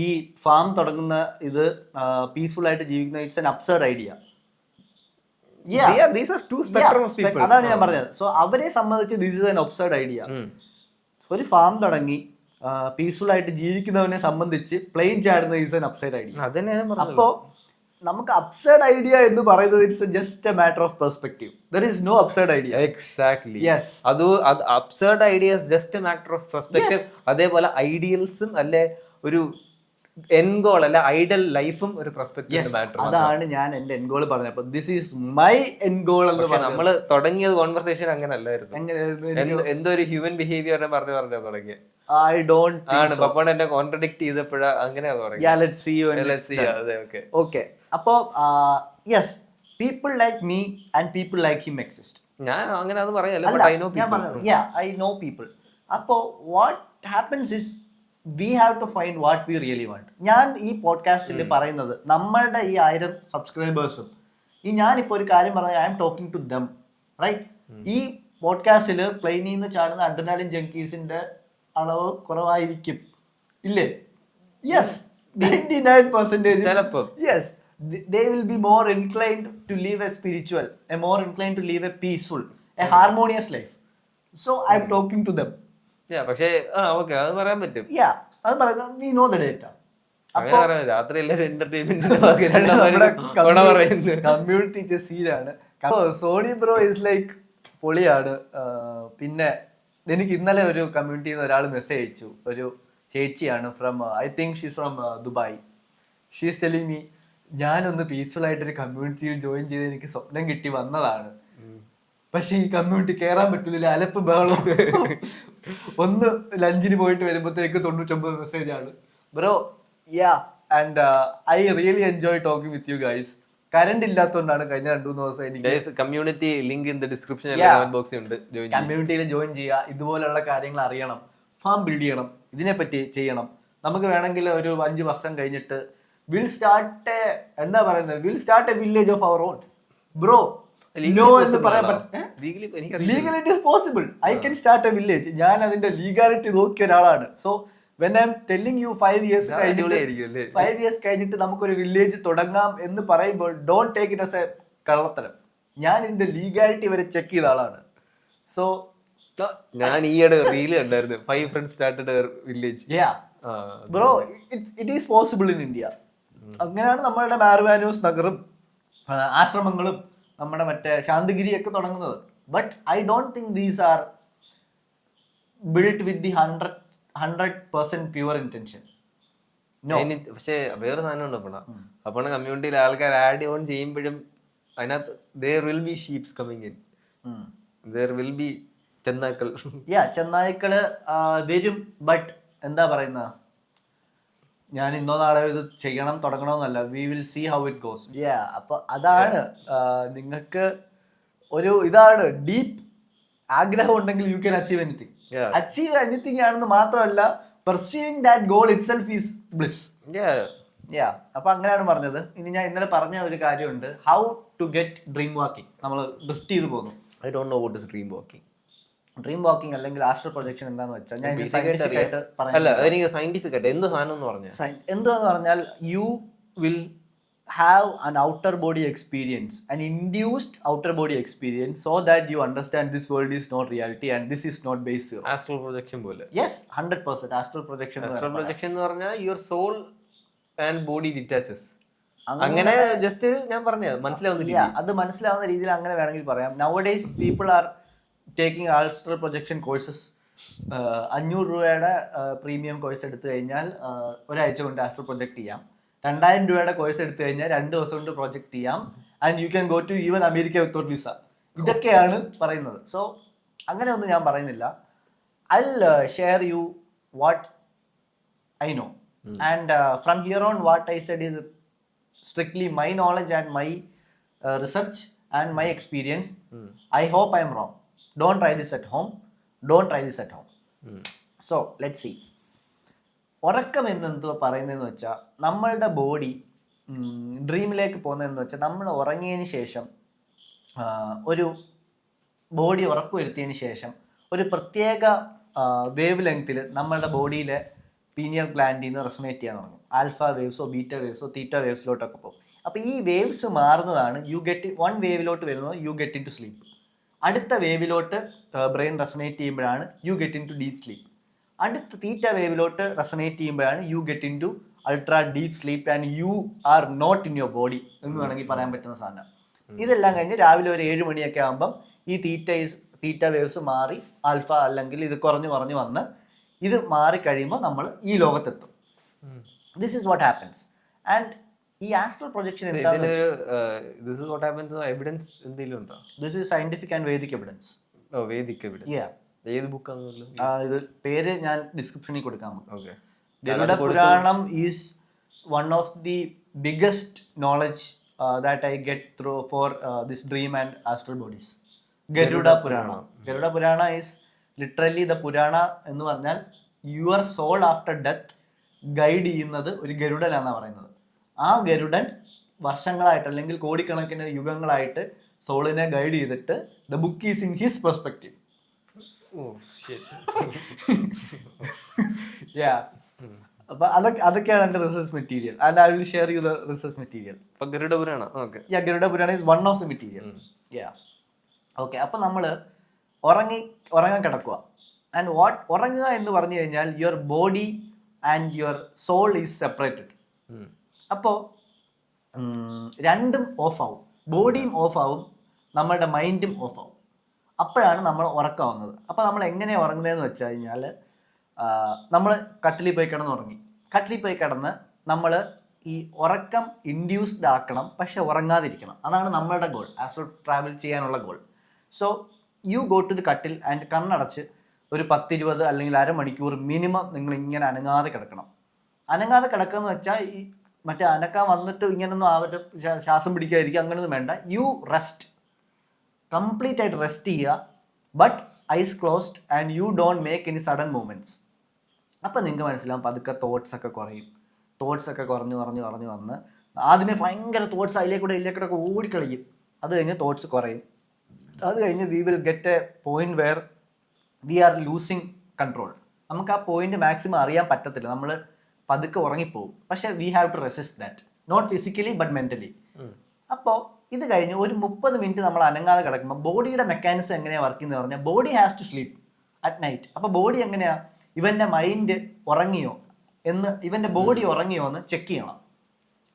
ഈ ഫാം തുടങ്ങുന്ന ഇത് പീസ്ഫുൾ ആയിട്ട് ജീവിക്കുന്ന ഇറ്റ്സ് ആൻ അബ്സർഡ് ഐഡിയ. അതാണ് ഞാൻ പറഞ്ഞത്. സോ അവരെ സംബന്ധിച്ച് this is an absurd idea. ഒരു ഫാം തുടങ്ങി പീസ്ഫുൾ ആയിട്ട് ജീവിക്കുന്നവനെ സംബന്ധിച്ച് പ്ലെയിൻ ചാടുന്ന ഈസ് ആൻ അപ്സൈഡ് ഐഡിയ. അപ്പോ നമുക്ക് അപ്സൈഡ് ഐഡിയ എന്ന് പറയുന്നത് it's just a matter of perspective. There is no upside idea. Exactly. Yes, അത് upside ideas just a matter of perspective. അതേപോലെ ഐഡിയൽസും അല്ലെ ഒരു എൻ ഗോൾ അല്ല ഐഡൽ ലൈഫും ഒരു പെർസ്പെക്റ്റീവ് മാറ്റർ. അതാണ് ഞാൻ എന്റെ എൻ ഗോൾ പറഞ്ഞപ്പോ this is my N goal എന്ന് പറഞ്ഞു. നമ്മള് തുടങ്ങിയത് കോൺവെർസേഷൻ അങ്ങനെ അല്ലായിരുന്നു, എന്തോ ഒരു ഹ്യൂമൻ ബിഹേവിയറിനെ പറഞ്ഞു തുടങ്ങിയത്. I don't think so. Pappan എന്നെ കോൺട്രഡിക്ട് ചെയ്തപ്പോഴാ അങ്ങനെയാ തുടങ്ങിയത്. Yeah, let's see you and let's see. Okay. അപ്പോ yes, people like me and people like him exist. ഞാൻ അങ്ങനെ അത് പറയല്ല, but I know people. Yeah, I know people. അപ്പോ what happens is we have to find what we really want. ഞാൻ ഈ പോഡ്കാസ്റ്റിൽ പറയുന്നത് നമ്മളുടെ ഈ 1000 സബ്സ്ക്രൈബേഴ്സും ഈ ഞാനിപ്പോ ഒരു കാര്യം പറഞ്ഞാൽ I am talking to them, right? ഈ പോഡ്കാസ്റ്റിൽ പ്ലെയിനിൽ നിന്ന് ചാടുന്ന അഡ്രിനാലിൻ ജങ്കീസിന്റെ അളവ് കുറവായിരിക്കും, ഇല്ലേ? യെസ്, 99% ചിലപ്പോ. Yes, they will be more inclined to live a spiritual, more inclined to live a peaceful, a harmonious life. So I am talking to them. പക്ഷേ ഓക്കെ, അത് പറയാൻ പറ്റും. അത് പറയുന്നത് we know the data. രാത്രി എല്ലാവരും entertainment community സീനാണ്. Sony bro is like പൊളിയാണ്. പിന്നെ എനിക്ക് ഇന്നലെ ഒരു കമ്മ്യൂണിറ്റിയിൽ നിന്ന് ഒരാൾ മെസ്സേജ് അയച്ചു. ഒരു ചേച്ചിയാണ് from I think she's from Dubai. She's telling me, ഞാനൊന്ന് പീസ്ഫുൾ ആയിട്ടൊരു കമ്മ്യൂണിറ്റിയിൽ ജോയിൻ ചെയ്ത് എനിക്ക് സ്വപ്നം കിട്ടി വന്നതാണ്, പക്ഷെ ഈ കമ്മ്യൂണിറ്റി കയറാൻ പറ്റുന്നില്ല, അലപ്പ് ബഹളം. ഒന്ന് ലഞ്ചിന് പോയിട്ട് വരുമ്പോഴത്തേക്ക് 99 മെസ്സേജാണ്. Bro Yeah, and I really enjoy talking with you guys. Current ഇല്ലാത്തതുകൊണ്ടാണ് കഴിഞ്ഞ 2-3 ദിവസം എനിക്ക് community link in the description ബോക്സിൽ ഉണ്ട്. കമ്മ്യൂണിറ്റിയിൽ ജോയിൻ ചെയ്യുക, ഇതുപോലുള്ള കാര്യങ്ങൾ അറിയണം, ഫാം ബിൽഡ് ചെയ്യണം, ഇതിനെപ്പറ്റി ചെയ്യണം. നമുക്ക് വേണമെങ്കിൽ ഒരു 5 വർഷം കഴിഞ്ഞിട്ട് will start a village of our own bro. No എന്ന് പറയാൻ legal it is possible. I can start a village. ഞാൻ അതിന്റെ ലീഗാലിറ്റി നോക്കിയ ഒരാളാണ്. So when I'm telling you 5 years കഴിഞ്ഞിട്ട് നമുക്കൊരു വില്ലേജ് തുടങ്ങാം എന്ന് പറയുമ്പോൾ don't take it as A കള്ളത്തരം. ഞാൻ ഇതിന്റെ ലീഗാലിറ്റി വരെ ചെക്ക് ചെയ്ത ആളാണ്. സോ ഞാൻ ഈയിടെ റീല് കണ്ടായിരുന്നു, 5 friends started a village. Bro, it is possible in India. അങ്ങനെയാണ് നമ്മളുടെ മാർവാനൂസ് നഗറും ആശ്രമങ്ങളും നമ്മുടെ മറ്റേ ശാന്തിഗിരി ഒക്കെ തുടങ്ങുന്നത്. But I don't think these are built with the 100% pure intention. പക്ഷേ വേറെ സാധനം ഉണ്ട് അപ്പോൾ കമ്മ്യൂണിറ്റിയിൽ ആൾക്കാർ ആഡ് ഓൺ ചെയ്യുമ്പോഴും അതിനകത്ത് there will be sheeps coming in, there will be ചെന്നായ്ക്കൾ. ചെന്നായ്ക്കള് വരും. ബട്ട് എന്താ പറയുന്ന, ഞാൻ ഇന്നോ നാളെ ഇത് ചെയ്യണം തുടങ്ങണമെന്നല്ല. We will see how it goes. അപ്പൊ അതാണ് നിങ്ങൾക്ക് ഒരു ഇതാണ് ഡീപ്പ് ആഗ്രഹം ഉണ്ടെങ്കിൽ you can achieve anything. Achieve anything ആണെന്ന് മാത്രമല്ല, pursuing that goal itself is bliss. അപ്പൊ അങ്ങനെയാണ് പറഞ്ഞത്. ഇനി ഞാൻ ഇന്നലെ പറഞ്ഞ ഒരു കാര്യമുണ്ട്, how to get dream walking. നമ്മൾ ഡ്രിഫ്റ്റ് ചെയ്ത് പോകുന്നു. I don't know what is dream walking. Dream walking അല്ലെങ്കിൽ ആസ്ട്രൽ പ്രൊജക്ഷൻ എന്താന്ന് വെച്ചാൽ ഞാൻ സയന്റിഫിക് ആയിട്ട് എന്ത് സാധനം എന്ന് പറഞ്ഞാൽ എന്താന്ന് പറഞ്ഞാൽ you will have an outer body experience, an induced outer body experience, so that you understand this world is not reality and this is not base zero. Astral projection പോലെ. Yes, 100% astral projection. Astral projection എന്ന് പറഞ്ഞാൽ your soul and body detaches. അങ്ങനെ just ഞാൻ പറഞ്ഞത് മനസ്സിലാവുന്നില്ല. അത് മനസ്സിലാവുന്ന രീതിയിൽ അങ്ങനെ വേണമെങ്കിൽ പറയാം. Nowadays people are taking astral projection courses. 500 രൂപയുടെ പ്രീമിയം കോഴ്സ് എടുത്തു കഴിഞ്ഞാൽ ഒരാഴ്ച കൊണ്ട് ആസ്ട്രൽ പ്രൊജക്ട് ചെയ്യാം. 2000 രൂപയുടെ കോഴ്സ് എടുത്തു കഴിഞ്ഞാൽ 2 ദിവസം കൊണ്ട് പ്രൊജക്ട് ചെയ്യാം. And you can go to even America without visa. ഇതൊക്കെയാണ് പറയുന്നത്. സോ അങ്ങനെ ഒന്നും ഞാൻ പറയുന്നില്ല. I share you what I know. And from here on what I said is strictly my knowledge and my research and my experience. I hope I am wrong. Don't try this at home. So let see. ഉറക്കം എന്നെന്തോ പറയുന്നതെന്ന് വെച്ചാൽ നമ്മളുടെ body ഡ്രീമിലേക്ക് പോകുന്നതെന്ന് വെച്ചാൽ നമ്മൾ ഉറങ്ങിയതിന് ശേഷം ഒരു ബോഡി ഉറപ്പുവരുത്തിയതിന് ശേഷം ഒരു പ്രത്യേക വേവ് ലെങ്ത്തിൽ നമ്മളുടെ ബോഡിയിലെ പീനിയൽ ഗ്ലാൻഡിൽ നിന്ന് റെസൊനേറ്റ് ചെയ്യാൻ തുടങ്ങും. ആൽഫ വേവ്സോ ബീറ്റ വേവ്സോ തീറ്റ വേവ്സിലോട്ടൊക്കെ പോകും. അപ്പോൾ ഈ വേവ്സ് മാറുന്നതാണ് വൺ വേവിലോട്ട് വരുന്നത് you get in to sleep. അടുത്ത വേവിലോട്ട് ബ്രെയിൻ റെസൊനേറ്റ് ചെയ്യുമ്പോഴാണ് you get in to deep sleep. അടുത്ത തീറ്റ വേവിലോട്ട് റെസൊനേറ്റ് ചെയ്യുമ്പോഴാണ് you get in to ultra deep sleep and you are not in your body എന്ന് വേണമെങ്കിൽ പറയാൻ പറ്റുന്ന സാധനം. ഇതെല്ലാം കഴിഞ്ഞ് രാവിലെ ഒരു 7 മണിയൊക്കെ ആകുമ്പം ഈ തീറ്റ വേവ്സ് മാറി ആൽഫ അല്ലെങ്കിൽ ഇത് കുറഞ്ഞു വന്ന് ഇത് മാറിക്കഴിയുമ്പോൾ നമ്മൾ ഈ ലോകത്തെത്തും. This is what happens. And ഈ astral projection this is scientific and Vedic evidence. ഏത് ബുക്കാണ്? ഇത് പേര് ഞാൻ ഡിസ്ക്രിപ്ഷനിൽ കൊടുക്കാം. Garuda Puranam is one of the biggest knowledge that I get through for this dream and astral bodies. Garuda Purana is literally the Purana എന്ന് പറഞ്ഞാൽ your soul after death guide ചെയ്യുന്നത് ഒരു ഗരുഡനാണെന്നാണ് പറയുന്നത്. ആ ഗരുഡൻ വർഷങ്ങളായിട്ട് അല്ലെങ്കിൽ കോടിക്കണക്കിന് യുഗങ്ങളായിട്ട് സോളിനെ ഗൈഡ് ചെയ്തിട്ട് the book is in his perspective. അപ്പൊ അതൊക്കെയാണ് എന്റെ research material. And I will share you the research material. Garuda Purana is one of the material. Okay, അപ്പൊ നമ്മള് ഉറങ്ങാൻ കിടക്കുക. ആൻഡ് ഉറങ്ങുക എന്ന് പറഞ്ഞു കഴിഞ്ഞാൽ your body and your soul is separated. അപ്പോൾ രണ്ടും ഓഫാവും. ബോഡിയും ഓഫാവും, നമ്മളുടെ മൈൻഡും ഓഫാവും. അപ്പോഴാണ് നമ്മൾ ഉറക്കമാവുന്നത്. അപ്പോൾ നമ്മൾ എങ്ങനെയാണ് ഉറങ്ങുന്നതെന്ന് വെച്ച് കഴിഞ്ഞാൽ നമ്മൾ കട്ടിലിൽ പോയി കിടന്ന് നമ്മൾ ഈ ഉറക്കം ഇൻഡ്യൂസ്ഡ് ആക്കണം, പക്ഷെ ഉറങ്ങാതിരിക്കണം. അതാണ് നമ്മളുടെ ഗോൾ, ആസ്ട്രൽ ട്രാവൽ ചെയ്യാനുള്ള goal. So you go to the കട്ടിൽ ആൻഡ് കണ്ണടച്ച് ഒരു 10-20 അല്ലെങ്കിൽ അരമണിക്കൂർ മിനിമം നിങ്ങൾ ഇങ്ങനെ അനങ്ങാതെ കിടക്കണം. അനങ്ങാതെ കിടക്കാന്ന് വെച്ചാൽ ഈ മറ്റേ അനക്കാൻ വന്നിട്ട് ഇങ്ങനൊന്നും ആവട്ടെ, ശ്വാസം പിടിക്കാതിരിക്കുക, അങ്ങനെയൊന്നും വേണ്ട. യു റെസ്റ്റ്, കംപ്ലീറ്റ് ആയിട്ട് റെസ്റ്റ് ചെയ്യുക, but ice closed and you don't make any sudden movements. അപ്പം നിങ്ങൾക്ക് മനസ്സിലാവും പതുക്കെ തോട്ട്സ് ഒക്കെ കുറയും. തോട്ട്സ് ഒക്കെ കുറഞ്ഞ് വന്ന് ആദ്യമേ ഭയങ്കര തോട്ട്സ് അതിലേക്കൂടെ ഒക്കെ ഓടിക്കളിക്കും. അത് കഴിഞ്ഞ് തോട്ട്സ് കുറയും. അത് കഴിഞ്ഞ് we will get A point where we are losing control. നമുക്ക് ആ പോയിന്റ് മാക്സിമം അറിയാൻ പറ്റത്തില്ല, നമ്മൾ പതുക്കെ ഉറങ്ങിപ്പോവും. പക്ഷേ we have to resist that, not physically but mentally. അപ്പോൾ ഇത് കഴിഞ്ഞ് ഒരു 30 മിനിറ്റ് നമ്മൾ അനങ്ങാതെ കിടക്കുമ്പോൾ ബോഡിയുടെ മെക്കാനിസം എങ്ങനെയാണ് വർക്ക് ചെയ്യുന്നത് പറഞ്ഞാൽ, body has to sleep at night. അപ്പോൾ ബോഡി എങ്ങനെയാണ്, ഇവൻ്റെ മൈൻഡ് ഉറങ്ങിയോ എന്ന്, ഇവൻ്റെ ബോഡി ഉറങ്ങിയോ എന്ന് ചെക്ക് ചെയ്യണം.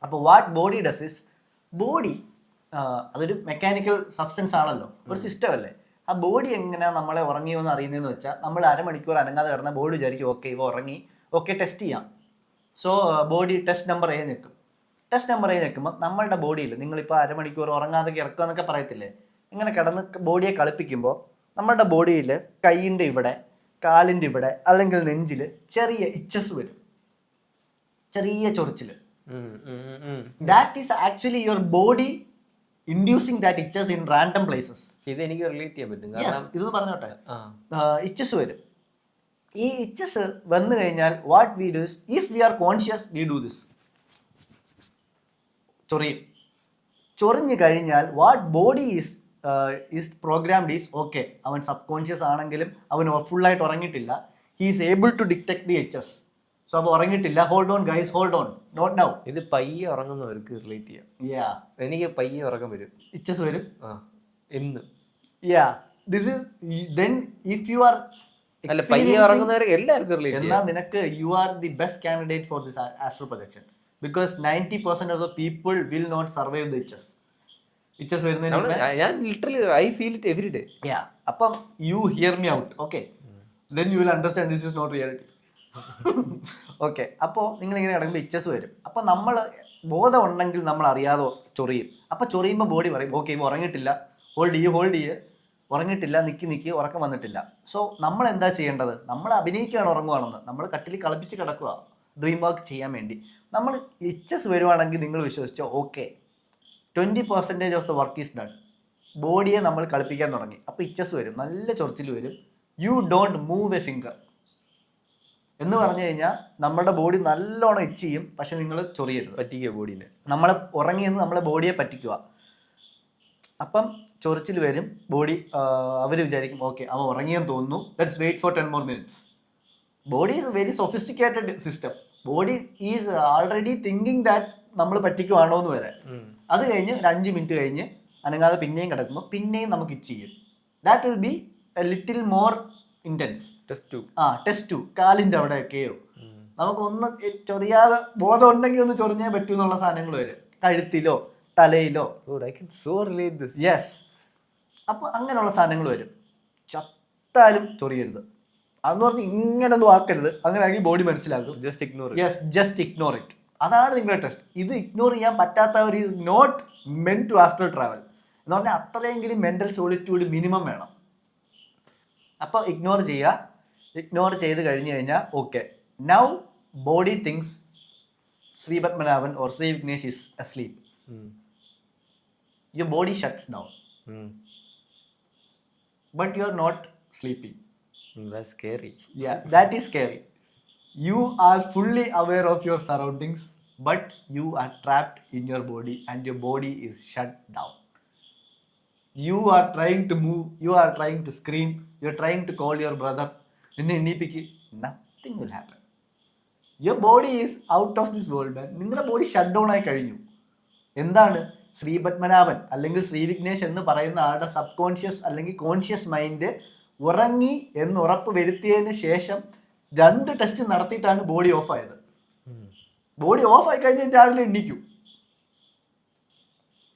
അപ്പോൾ what body does is, body അതൊരു മെക്കാനിക്കൽ സബ്സ്റ്റൻസ് ആണല്ലോ, ഒരു സിസ്റ്റം അല്ലേ. ആ ബോഡി എങ്ങനെയാണ് നമ്മളെ ഉറങ്ങിയോ എന്ന് അറിയുന്നതെന്ന് വെച്ചാൽ, നമ്മൾ അരമണിക്കൂർ അനങ്ങാതെ കിടന്ന ബോഡി വിചാരിക്കും ഓക്കെ ഇവ ഉറങ്ങി, ഓക്കെ ടെസ്റ്റ് ചെയ്യാം. So body test number A നിൽക്കും. ടെസ്റ്റ് നമ്പർ A നിൽക്കുമ്പോൾ നമ്മളുടെ ബോഡിയിൽ, നിങ്ങളിപ്പോൾ അരമണിക്കൂർ ഉറങ്ങാതെ കിടക്കുക എന്നൊക്കെ പറയത്തില്ലേ, ഇങ്ങനെ കിടന്ന് ബോഡിയെ കളിപ്പിക്കുമ്പോൾ നമ്മളുടെ ബോഡിയിൽ കൈയിൻ്റെ ഇവിടെ, കാലിൻ്റെ ഇവിടെ, അല്ലെങ്കിൽ നെഞ്ചിൽ ചെറിയ ഇച്ചസ് വരും, ചെറിയ ചൊറിച്ചിൽ. That is actually your body inducing that itches in random places. ഇത് എനിക്ക് റിലേറ്റ് ചെയ്യാൻ പറ്റും. ഇതെന്ന് പറഞ്ഞോട്ടെ, ഇച്ചസ് വരും. ഈ ഇച്ചസ് വന്നു കഴിഞ്ഞാൽ what we do is, if we are conscious we do this, ചൊറിഞ്ഞു കഴിഞ്ഞാൽ what body is programmed is okay, അവൻ സബ് കോൺഷ്യസ് ആണെങ്കിലും അവൻ ഫുള്ളായിട്ട് ഉറങ്ങിയിട്ടില്ല, he is able to detect the itches. So അപ്പോൾ ഉറങ്ങിയിട്ടില്ല, hold on guys, hold on, not now. ഇത് പയ്യെ ഉറങ്ങുന്നവർക്ക് റിലേറ്റ് ചെയ്യാം. എനിക്ക് പയ്യെ ഉറക്കം വരും, ഇച്ചസ് വരും എന്ന്. This is then if you R അല്ല പയ്യെ ഉറങ്ങുന്നവർ എല്ലാവർക്കും റിലേറ്റ് ചെയ്യാം. എന്നാൽ നിനക്ക് you are the best candidate for this astral projection, because 90% of the people will not survive the itches. Itches വരുന്നതിന് ഞാൻ literally I feel it every day. അപ്പം you hear me out, okay, then you will understand this is not reality. Okay, അപ്പോൾ നിങ്ങളിങ്ങനെ കിടക്കുമ്പോൾ ഇച്ചസ് വരും. അപ്പോൾ നമ്മൾ ബോധം ഉണ്ടെങ്കിൽ നമ്മൾ അറിയാതെ ചൊറിയും. അപ്പോൾ ചൊറിയുമ്പോൾ ബോഡി പറയും ഓക്കെ ഇവ ഉറങ്ങിയിട്ടില്ല, ഹോൾഡ് ചെയ്യ്, ഉറങ്ങിയിട്ടില്ല, നിൽക്കി ഉറക്കം വന്നിട്ടില്ല. സോ നമ്മൾ എന്താ ചെയ്യേണ്ടത്, നമ്മൾ അഭിനയിക്കുകയാണ് ഉറങ്ങുവാണെന്ന്, നമ്മൾ കട്ടിൽ കളിപ്പിച്ച് കിടക്കുക ഡ്രീം വർക്ക് ചെയ്യാൻ വേണ്ടി. നമ്മൾ ഇച്ചസ് വരുവാണെങ്കിൽ നിങ്ങൾ വിശ്വസിച്ചോ okay 20% of the work is done. ബോഡിയെ നമ്മൾ കളിപ്പിക്കാൻ തുടങ്ങി, അപ്പോൾ ഇച്ചസ് വരും, നല്ല ചൊറിച്ചിൽ വരും. You don't move a finger എന്ന് പറഞ്ഞു കഴിഞ്ഞാൽ നമ്മുടെ ബോഡി നല്ലോണം ഇച്ച് ചെയ്യും, പക്ഷെ നിങ്ങൾ ചൊറിയരുത്, പറ്റിക്കുക ബോഡീനെ. നമ്മൾ ഉറങ്ങിയെന്ന് നമ്മളെ ബോഡിയെ പറ്റിക്കുക. അപ്പം ചൊറിച്ചിൽ വരും, ബോഡി അവർ വിചാരിക്കും ഓക്കെ അവൻ ഉറങ്ങിയെന്ന് തോന്നുന്നു, let's wait for 10 more minutes. Body is very sophisticated system. Body is already thinking that നമ്മൾ പറ്റിക്കുവാണോ എന്ന് വരെ. അത് കഴിഞ്ഞ് ഒരു 5 മിനിറ്റ് കഴിഞ്ഞ് അനങ്ങാതെ പിന്നെയും കിടക്കുമ്പോൾ പിന്നെയും നമുക്ക് ഇച്ച് ചെയ്യും. That will be A little more intense. Test 2 കാലിൻ്റെ അവിടെയൊക്കെയോ നമുക്കൊന്ന് ചൊറിയാതെ ബോധം ഉണ്ടെങ്കിൽ ഒന്ന് ചൊറിഞ്ഞേ പറ്റൂ എന്നുള്ള സാധനങ്ങൾ വരും, കഴുത്തിലോ തലയിലോ. യെസ്, അപ്പോൾ അങ്ങനെയുള്ള സാധനങ്ങൾ വരും. ചത്താലും ചൊറിയരുത്, അതെന്ന് പറഞ്ഞ് ഇങ്ങനൊന്നും ആക്കരുത്, അങ്ങനെ ആക്കി ബോഡി മനസ്സിലാക്കും. Just ignore it. അതാണ് നിങ്ങളുടെ ടെസ്റ്റ്. ഇത് ഇഗ്നോർ ചെയ്യാൻ പറ്റാത്തവർ is not men to astral travel എന്ന് പറഞ്ഞാൽ അത്രയെങ്കിലും മെൻ്റൽ സോളിറ്റ്യൂഡ് മിനിമം വേണം. അപ്പോൾ ഇഗ്നോർ ചെയ്യുക. ഇഗ്നോർ ചെയ്ത് കഴിഞ്ഞ് കഴിഞ്ഞാൽ okay, now body thinks Sree Padmanabhan or Sree Vignesh is asleep. Your body shuts down, but you are not sleeping. That's scary. Yeah, that is scary. You are fully aware of your surroundings, but you are trapped in your body and your body is shut down. You are trying to move, you are trying to scream, you are trying to call your brother. Nothing will happen. Your body is out of this world, man. നിങ്ങളുടെ body shut down ആയി കഴിഞ്ഞു. എന്താണ് ശ്രീ പത്മനാഭൻ അല്ലെങ്കിൽ ശ്രീ വിഘ്നേഷ് എന്ന് പറയുന്ന ആളുടെ sub conscious അല്ലെങ്കിൽ conscious mind ഉറങ്ങി എന്ന് ഉറപ്പ് വരുത്തിയതിന് ശേഷം 2 ടെസ്റ്റ് നടത്തിയിട്ടാണ് ബോഡി ഓഫ് ആയത്. ബോഡി ഓഫ് ആയി കഴിഞ്ഞാൽ രാവിലെ എണ്ണിക്കും.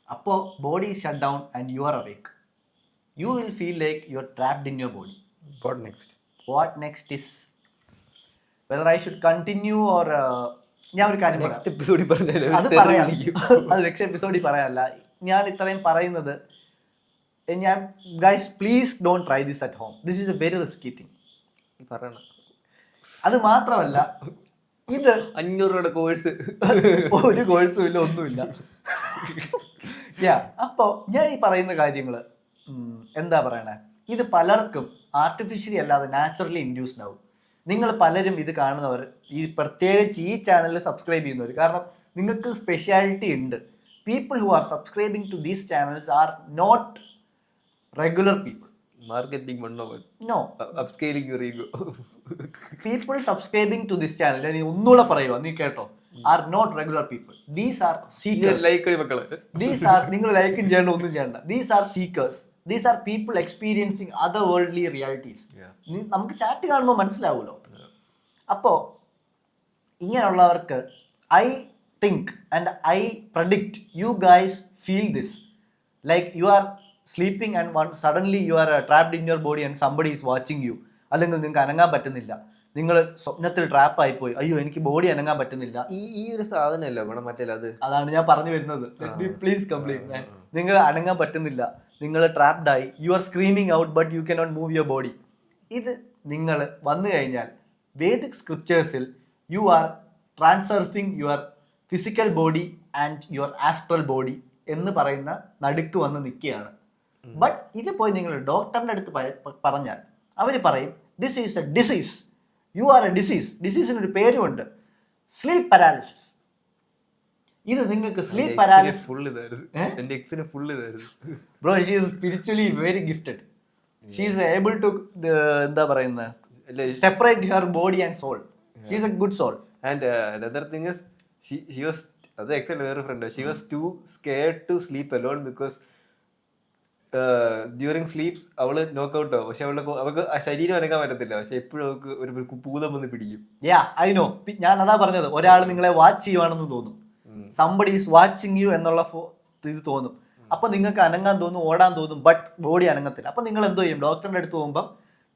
അപ്പോൾ body is shut down and you are അവേക്ക്. You will feel like you are trapped in your body. What next is whether I should continue or ഞാൻ ഒരു കാര്യം നെക്സ്റ്റ് എപ്പിസോഡിൽ പറയാം. അത് നെക്സ്റ്റ് എപ്പിസോഡിൽ പറയാനല്ല, ഞാൻ ഇത്രയും പറയുന്നത്, ഞാൻ guys please don't try this at home. This is A very risky thing. അത് മാത്രമല്ല ഇത് 500 രൂപയുടെ കോഴ്സ്, ഒരു കോഴ്സും ഇല്ല, ഒന്നുമില്ല. അപ്പോൾ ഞാൻ ഈ പറയുന്ന കാര്യങ്ങൾ എന്താ പറയണേ, ഇത് പലർക്കും ആർട്ടിഫിഷ്യലി അല്ലാതെ നാച്ചുറലി ഇൻഡ്യൂസ്ഡ് ആവും. നിങ്ങൾ പലരും ഇത് കാണുന്നവർ, ഈ പ്രത്യേകിച്ച് ഈ ചാനലിൽ സബ്സ്ക്രൈബ് ചെയ്യുന്നവർ, കാരണം നിങ്ങൾക്ക് സ്പെഷ്യാലിറ്റി ഉണ്ട്. People who are subscribing to these channels are not regular people. Marketing 101. No, upscaling your ego. People subscribing to this channel, നീ ഒന്നുകൂടെ പറയുക, നീ കേട്ടോ, are not regular people. These are seekers. Like മക്കള്, ദീസ് ആർ, നിങ്ങൾ ലൈക്കും ചെയ്യേണ്ട, ഒന്നും ചെയ്യണ്ട. These are seekers. These are people experiencing other worldly realities. നമുക്ക് ചാറ്റ് കാണുമ്പോൾ മനസ്സിലാവുമല്ലോ. അപ്പോൾ ഇങ്ങനെയുള്ളവർക്ക് I think and I predict you guys feel this, like you are sleeping and suddenly you are trapped in your body and somebody is watching U. അല്ലെങ്കിൽ നിങ്ങൾക്ക് അനങ്ങാൻ പറ്റുന്നില്ല, നിങ്ങൾ സ്വപ്നത്തിൽ ട്രാപ്പ് ആയിപ്പോയി, അയ്യോ എനിക്ക് ബോഡി അനങ്ങാൻ പറ്റുന്നില്ല. ഈ ഒരു സാധനമല്ലോ മറ്റേ അത്, അതാണ് ഞാൻ പറഞ്ഞു വരുന്നത്. Please complete. നിങ്ങൾ അനങ്ങാൻ പറ്റുന്നില്ല, നിങ്ങൾ ട്രാപ്ഡ് ആയി, you are screaming out but you cannot move your body. ഇത് നിങ്ങൾ വന്നു കഴിഞ്ഞാൽ വേദിക് സ്ക്രിപ്റ്റേഴ്സിൽ you are transferring your physical body and your astral body എന്ന് പറയുന്ന നടുക്ക് വന്ന് നിൽക്കുകയാണ്. ബട്ട് ഇത് പോയി നിങ്ങൾ ഡോക്ടറിൻ്റെ അടുത്ത് പറഞ്ഞാൽ അവർ പറയും this is a disease, you are a disease. ഡിസീസിനൊരു പേരുമുണ്ട്, സ്ലീപ്പ് പാരാലിസിസ്. ഇത് നിങ്ങൾക്ക് സ്ലീപ്പ് പാരാലിസിസ് ഫുൾ ഇതായിരുന്നു. എൻ്റെ എക്സിന് ഫുൾ ഇതായിരുന്നു. Bro, she is spiritually very gifted. She is able to എന്താ പറയുന്നത്, separate your body and soul. She is a good soul. And another thing is she was, അത് എക്സൽ വേറെ friend, she was too scared to sleep alone because during sleeps അവള് നോക്കൗട്ടോ. പക്ഷെ അവൾക്ക് ആ ശരീരം അനങ്ങാൻ പറ്റത്തില്ല. പക്ഷെ എപ്പോഴും അവൾക്ക് ഒരു പൂതം വന്ന് പിടിക്കും. I know. ഞാൻ അതാ പറഞ്ഞത്, ഒരാൾ നിങ്ങളെ വാച്ച് ചെയ്യുവാണെന്ന് തോന്നും, സംബഡി ഈസ് വാച്ചിങ് യു എന്നുള്ള ഇത് തോന്നും. അപ്പൊ നിങ്ങൾക്ക് അനങ്ങാൻ തോന്നും, ഓടാൻ തോന്നും, ബട്ട് ബോഡി അനങ്ങത്തില്ല. അപ്പൊ നിങ്ങൾ എന്തോ ചെയ്യും, ഡോക്ടറിന്റെ അടുത്ത് പോകുമ്പോൾ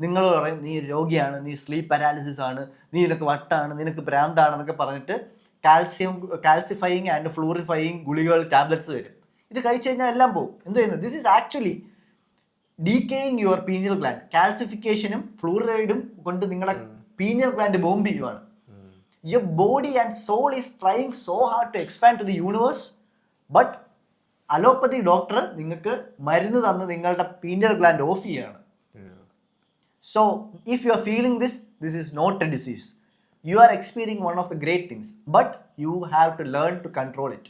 നിങ്ങൾ പറയും നീ രോഗിയാണ്, നീ സ്ലീപ്പ് പാരാലിസിസ് ആണ്, നീ നിനക്ക് വട്ടാണ്, നിനക്ക് ഭ്രാന്താണെന്നൊക്കെ പറഞ്ഞിട്ട് കാൽസിഫയിങ് ആൻഡ് ഫ്ലൂറിഫയിങ് ഗുളികൾ, ടാബ്ലറ്റ്സ് വരും. ഇത് കഴിച്ചു കഴിഞ്ഞാൽ എല്ലാം പോകും. എന്ത് ചെയ്യുന്നത്, this is actually decaying your pineal gland. കാൽസിഫിക്കേഷനും ഫ്ലൂറൈഡും കൊണ്ട് നിങ്ങളെ പീനിയൽ ഗ്ലാൻഡ് ബോംബ് ചെയ്യുവാണ്. Your body and soul is trying so hard to expand to the universe, but allopathy doctor നിങ്ങൾക്ക് മരുന്ന് തന്ന് നിങ്ങളുടെ പീനിയൽ ഗ്ലാൻഡ് ഓഫ് ചെയ്യാണ്. So if you are feeling this is not a disease. You are experiencing one of the great things, but you have to learn to control it.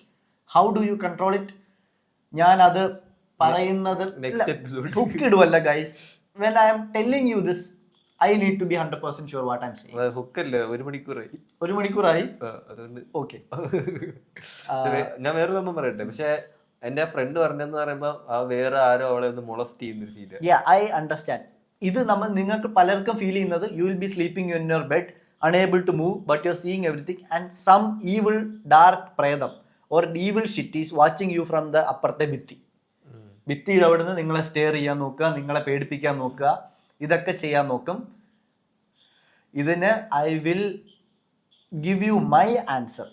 How do you control it? ഞാൻ അത് പറയുന്നത് ഹുക്കിടുവല്ല guys. When I am telling you this, I need to be 100% sure what I am saying. ഹുക്കല്ല, ഒരു മണിക്കൂറായി. അതുകൊണ്ട് okay. ഞാൻ വേറെ സംഭവം പറയട്ടെ. പക്ഷെ എന്റെ ഫ്രണ്ട് പറഞ്ഞെന്ന് പറയുമ്പോ വേറെ ആരോ അവളെ ഒന്ന് മൊളസ്റ്റ് ചെയ്യുന്ന ഫീൽ. I understand. ഇത് നിങ്ങൾക്ക് പലർക്കും ഫീൽ ചെയ്യുന്നത് you will be sleeping in your bed, unable to move, but you're seeing everything, and some evil dark പ്രേതം or evil shit is watching you from the അപ്പുറത്തെ ഭിത്തിയുടെ അവിടെ നിന്ന് നിങ്ങളെ സ്റ്റെയർ ചെയ്യാൻ നോക്കുക, നിങ്ങളെ പേടിപ്പിക്കാൻ നോക്കുക, ഇതൊക്കെ ചെയ്യാൻ നോക്കും. ഇതിന് I will give you my answer.